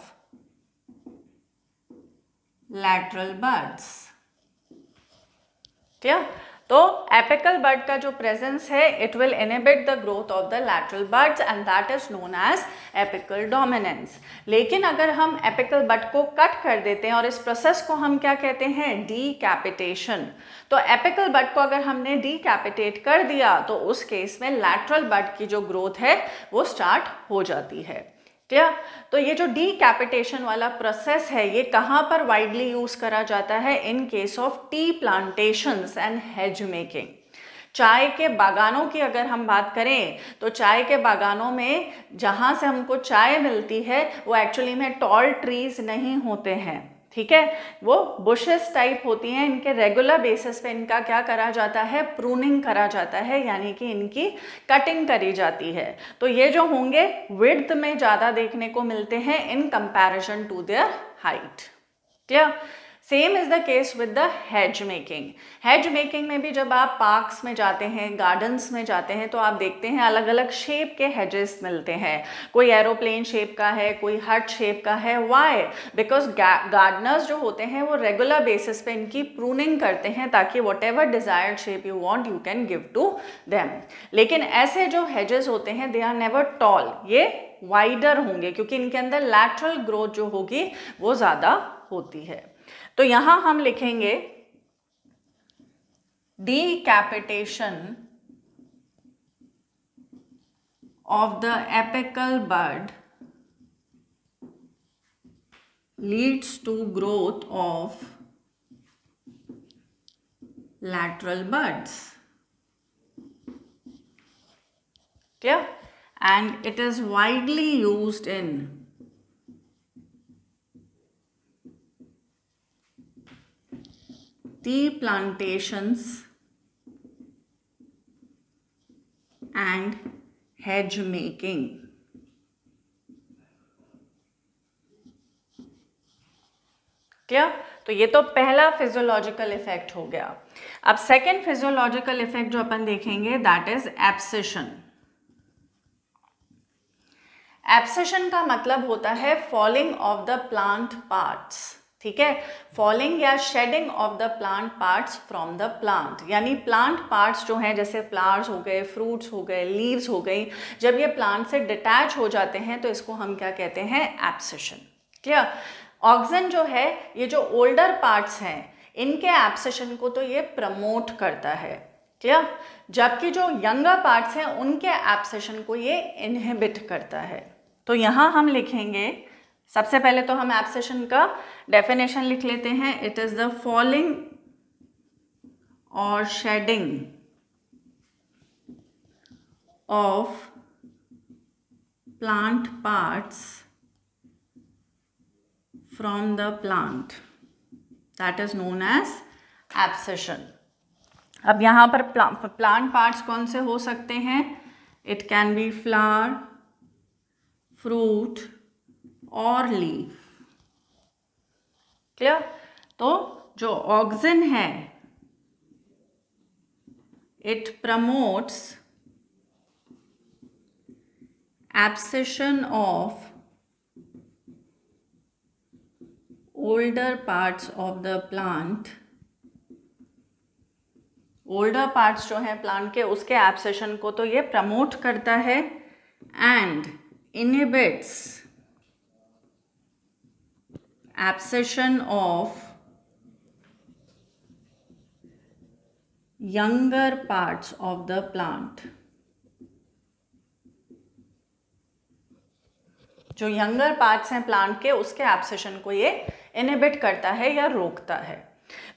lateral buds. Clear? तो एपिकल बड का जो प्रेजेंस है it will inhibit the growth of the lateral buds and that is known as apical dominance. लेकिन अगर हम एपिकल बड को कट कर देते हैं और इस प्रोसेस को हम क्या कहते हैं डीकैपिटेशन. तो एपिकल बड को अगर हमने डीकैपिटेट कर दिया तो उस केस में लैटरल बड की जो ग्रोथ है वो स्टार्ट हो जाती है. क्लियर? तो ये जो डीकैपिटेशन वाला प्रोसेस है ये कहाँ पर वाइडली यूज करा जाता है? इन case of T plantations and hedge making. चाय के बागानों की अगर हम बात करें तो चाय के बागानों में जहाँ से हमको चाय मिलती है वो एक्चुअली में टॉल ट्रीज नहीं होते हैं. ठीक है, वो बुशेस टाइप होती हैं. इनके रेगुलर बेसिस पे इनका क्या करा जाता है प्रूनिंग करा जाता है यानी कि इनकी कटिंग करी जाती है. तो ये जो होंगे विड्थ में ज़्यादा देखने को मिलते हैं in comparison to their height. Clear? Same is the case with the hedge making. Hedge making में भी जब आप पार्क्स में जाते हैं गार्डन्स में जाते हैं तो आप देखते हैं अलग अलग शेप के हेजेस मिलते हैं. कोई एरोप्लेन शेप का है, कोई हर्ट शेप का है. वाई? बिकॉज गार्डनर्स जो होते हैं वो रेगुलर बेसिस पे इनकी प्रूनिंग करते हैं ताकि whatever desired shape you want you can give to them. लेकिन ऐसे जो हेजेस होते हैं दे आर नेवर टॉल. ये वाइडर होंगे क्योंकि इनके अंदर लैटरल ग्रोथ जो होगी वो ज़्यादा होती है. तो यहां हम लिखेंगे decapitation of the apical bud leads to growth of lateral buds. Clear? And it is widely used in tea plantations and hedge making. Clear? तो ये तो पहला फिजियोलॉजिकल इफेक्ट हो गया. अब सेकेंड फिजियोलॉजिकल इफेक्ट जो अपन देखेंगे दैट इज एब्सेशन. एब्सेशन का मतलब होता है falling of the plant parts. ठीक है, फॉलिंग या shading of the plant parts from the plant. यानी प्लांट पार्ट्स जो हैं जैसे फ्लावर्स हो गए, फ्रूट्स हो गए, लीव्स हो गई, जब ये प्लांट से डिटैच हो जाते हैं तो इसको हम क्या कहते हैं? एब्सेशन. क्लियर? ऑक्सिन जो है, ये जो ओल्डर पार्ट्स हैं इनके एब्सेशन को तो ये प्रमोट करता है. क्लियर? जबकि जो यंगर पार्ट्स हैं उनके एब्सेशन को ये इनहिबिट करता है. तो यहाँ हम लिखेंगे, सबसे पहले तो हम एब्सेशन का डेफिनेशन लिख लेते हैं. इट इज द फॉलिंग और shedding of plant parts from the plant, that is known as abscission. अब यहाँ पर प्लांट पार्ट्स कौन से हो सकते हैं? It can be flower, fruit और लीफ. क्लियर? तो जो ऑक्सिन है it promotes abscission of older parts of the plant. Older parts जो हैं प्लांट के उसके एब्सेशन को तो ये प्रमोट करता है and inhibits abscission of younger parts of the plant. जो यंगर पार्ट्स हैं प्लांट के उसके एब्सेशन को ये इनहिबिट करता है या रोकता है.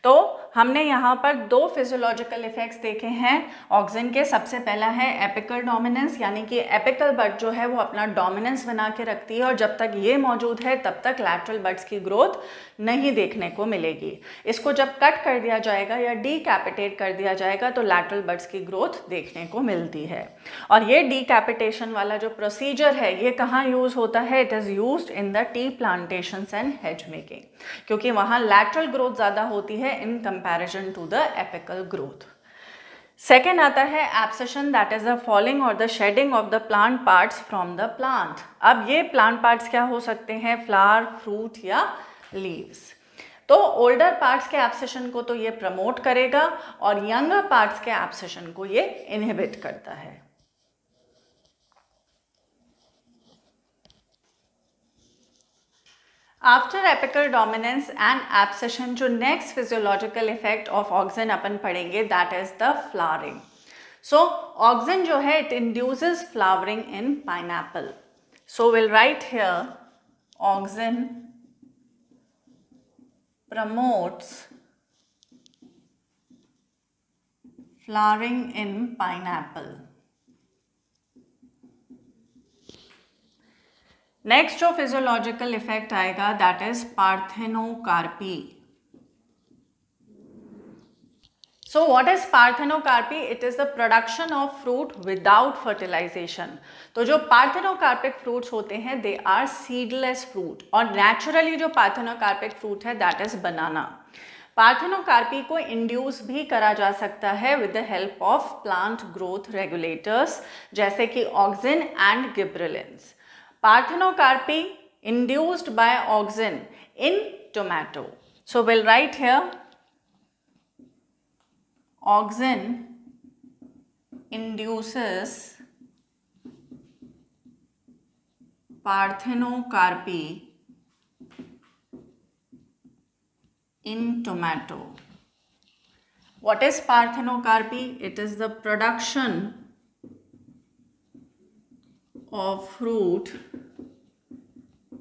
तो हमने यहाँ पर दो फिजियोलॉजिकल इफेक्ट्स देखे हैं ऑक्सिन के. सबसे पहला है एपिकल डोमिनेंस, यानी कि एपिकल बड जो है वो अपना डोमिनेंस बना के रखती है और जब तक ये मौजूद है तब तक लैटरल बड्स की ग्रोथ नहीं देखने को मिलेगी. इसको जब कट कर दिया जाएगा या डीकैपिटेट कर दिया जाएगा तो लैटरल बड्स की ग्रोथ देखने को मिलती है. और ये डीकैपिटेशन वाला जो प्रोसीजर है ये कहाँ यूज होता है? It is used in the tea plantations and hedge making, क्योंकि वहाँ लैटरल ग्रोथ ज़्यादा होती है in comparison to the apical growth. Second आता है abscission, that is the falling और the shedding of the plant parts from the plant. अब ये प्लांट पार्ट्स क्या हो सकते हैं? फ्लावर, फ्रूट या लीव्स. तो ओल्डर पार्ट्स के एब्सेशन को तो ये प्रमोट करेगा और यंगर पार्ट्स के एब्सेशन को ये इनहिबिट करता है. After apical dominance and abscission जो next physiological effect of auxin अपन पढ़ेंगे that is the flowering. So auxin जो है it induces flowering in pineapple. So will write here auxin promotes flowering in pineapple. Next जो physiological effect आएगा that is parthenocarpy. So what is parthenocarpy? It is the production of fruit without fertilization. तो जो parthenocarpic fruits होते हैं they are seedless fruit और naturally जो parthenocarpic fruit है that is banana. Parthenocarpy को इंड्यूस भी करा जा सकता है with the help of plant growth regulators जैसे कि auxin and gibberellins. Parthenocarpy induced by auxin in tomato. So we'll write here auxin induces parthenocarpy in tomato. What is parthenocarpy? It is the production of fruit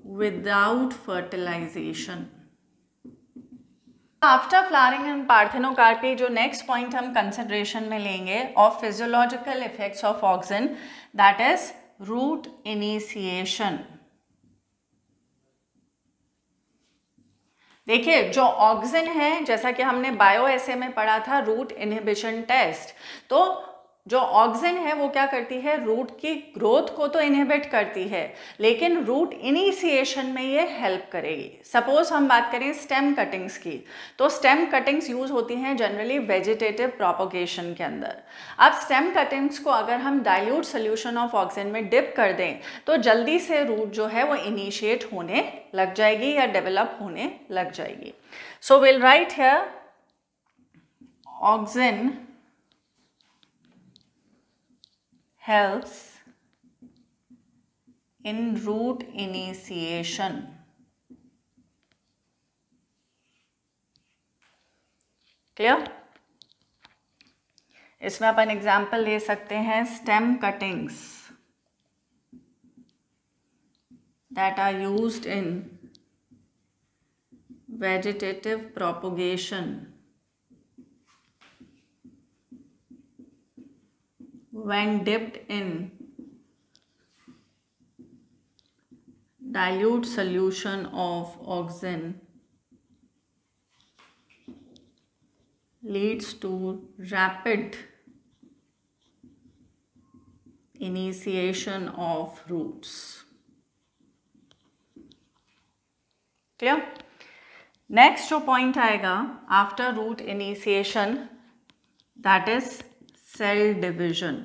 without fertilization. After flowering and parthenocarpy जो next point हम consideration में लेंगे of physiological effects of auxin that is root initiation. देखिए जो auxin है, जैसा कि हमने बायो एसे में पढ़ा था रूट इनहिबिशन टेस्ट, तो जो ऑक्सिन है वो क्या करती है, रूट की ग्रोथ को तो इनहिबिट करती है, लेकिन रूट इनिशिएशन में ये हेल्प करेगी। सपोज हम बात करें स्टेम कटिंग्स की, तो स्टेम कटिंग्स यूज होती हैं जनरली वेजिटेटिव प्रोपोगेशन के अंदर। अब स्टेम कटिंग्स को अगर हम डाइल्यूट सोल्यूशन ऑफ ऑक्सिन में डिप कर दें तो जल्दी से रूट जो है वो इनिशिएट होने लग जाएगी या डेवलप होने लग जाएगी। सो will write here auxin helps in root initiation. Clear? इसमें अपन एग्जाम्पल ले सकते हैं stem cuttings that are used in vegetative propagation when dipped in dilute solution of auxin leads to rapid initiation of roots. Clear? Next जो point आएगा after root initiation, that is cell division.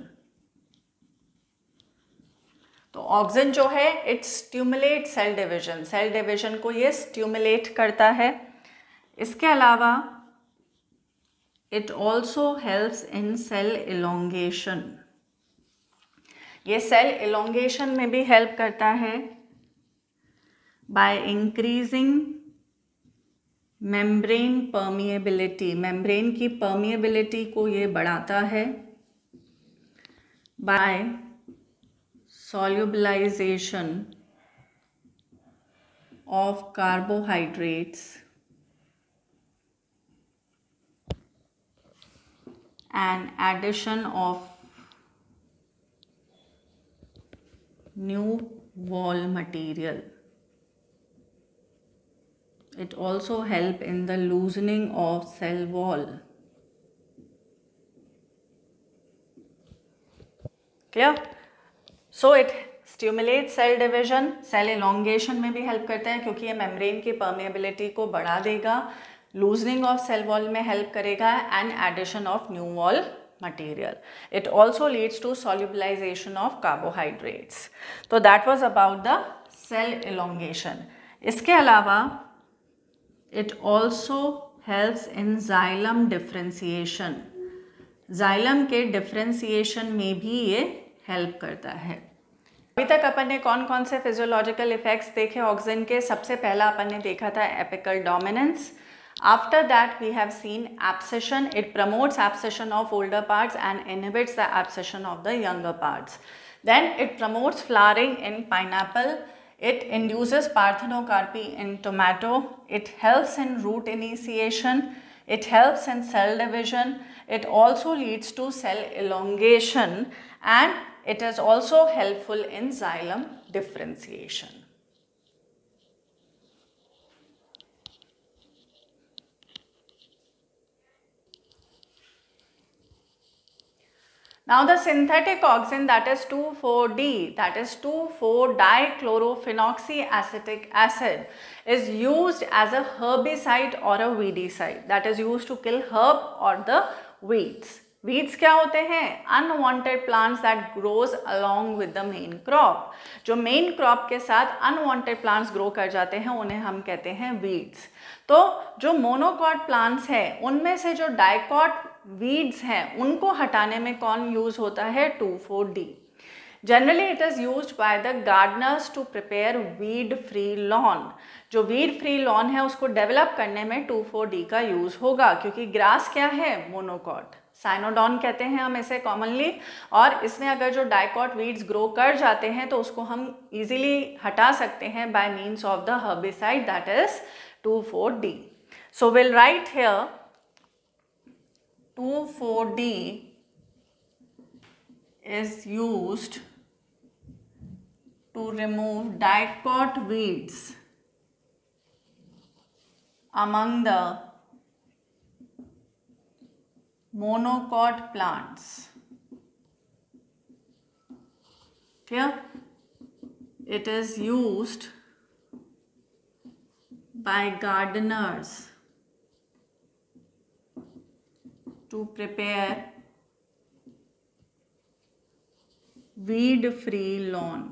तो auxin जो है it stimulate cell division, cell division को ये stimulate करता है। इसके अलावा it also helps in cell elongation, ये सेल इलोंगेशन में भी हेल्प करता है by increasing membrane permeability, membrane की परमिएबिलिटी को ये बढ़ाता है by solubilization of carbohydrates and addition of new wall material. It also help in the loosening of cell wall. Clear? So it stimulates cell division, cell elongation में भी help करता है क्योंकि ये membrane की permeability को बढ़ा देगा, loosening of cell wall में help करेगा and addition of new wall material. It also leads to solubilization of carbohydrates. So that was about the cell elongation. इसके अलावा it also helps in xylem differentiation. xylem के differentiation में भी ये help करता है। अभी तक अपन ने कौन कौन से फिजियोलॉजिकल इफेक्ट्स देखे ऑक्सिन के? सबसे पहला अपन ने देखा था apical dominance. After that we have seen abscission, it promotes abscission of older parts and inhibits the abscission of the younger parts. Then it promotes flowering in pineapple, it induces parthenocarpy in tomato, it helps in root initiation, it helps in cell division, it also leads to cell elongation, and it is also helpful in xylem differentiation. Now the synthetic auxin, that is 2,4-D, that is 2,4-dichlorophenoxyacetic acid, is used as a herbicide or a weedicide, that is used to kill herb or the weeds. Weeds क्या होते हैं? Unwanted plants that grows along with the main crop. जो main crop के साथ unwanted plants grow कर जाते हैं उन्हें हम कहते हैं वीड्स। तो जो मोनोकॉट प्लांट्स हैं उनमें से जो डाइकॉट वीड्स हैं उनको हटाने में कौन यूज होता है? 2,4-D। Generally it is used by the gardeners to prepare weed free lawn. जो वीड फ्री लॉन है उसको डेवलप करने में 2,4-D का यूज होगा, क्योंकि ग्रास क्या है? मोनोकॉट, साइनोडॉन कहते हैं हम इसे कॉमनली, और इसमें अगर जो डाइकॉट वीड्स ग्रो कर जाते हैं तो उसको हम इजीली हटा सकते हैं bye means of the herbicide that is 2,4-D. So will write here 2,4-D is used to remove dicot weeds among the monocot plants. Clear? It is used by gardeners to prepare weed-free lawn.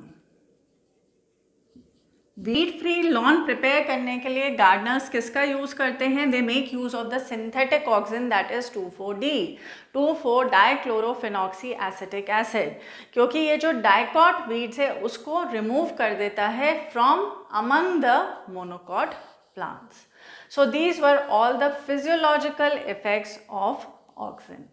Weed free lawn prepare करने के लिए gardeners किसका use करते हैं? They make use of the synthetic auxin that is 2,4-D, 2,4-डाइक्लोरोफिनॉक्सी acetic acid, क्योंकि ये जो डाइकॉट वीड्स है उसको रिमूव कर देता है from among the monocot plants. So these were all the physiological effects of auxin.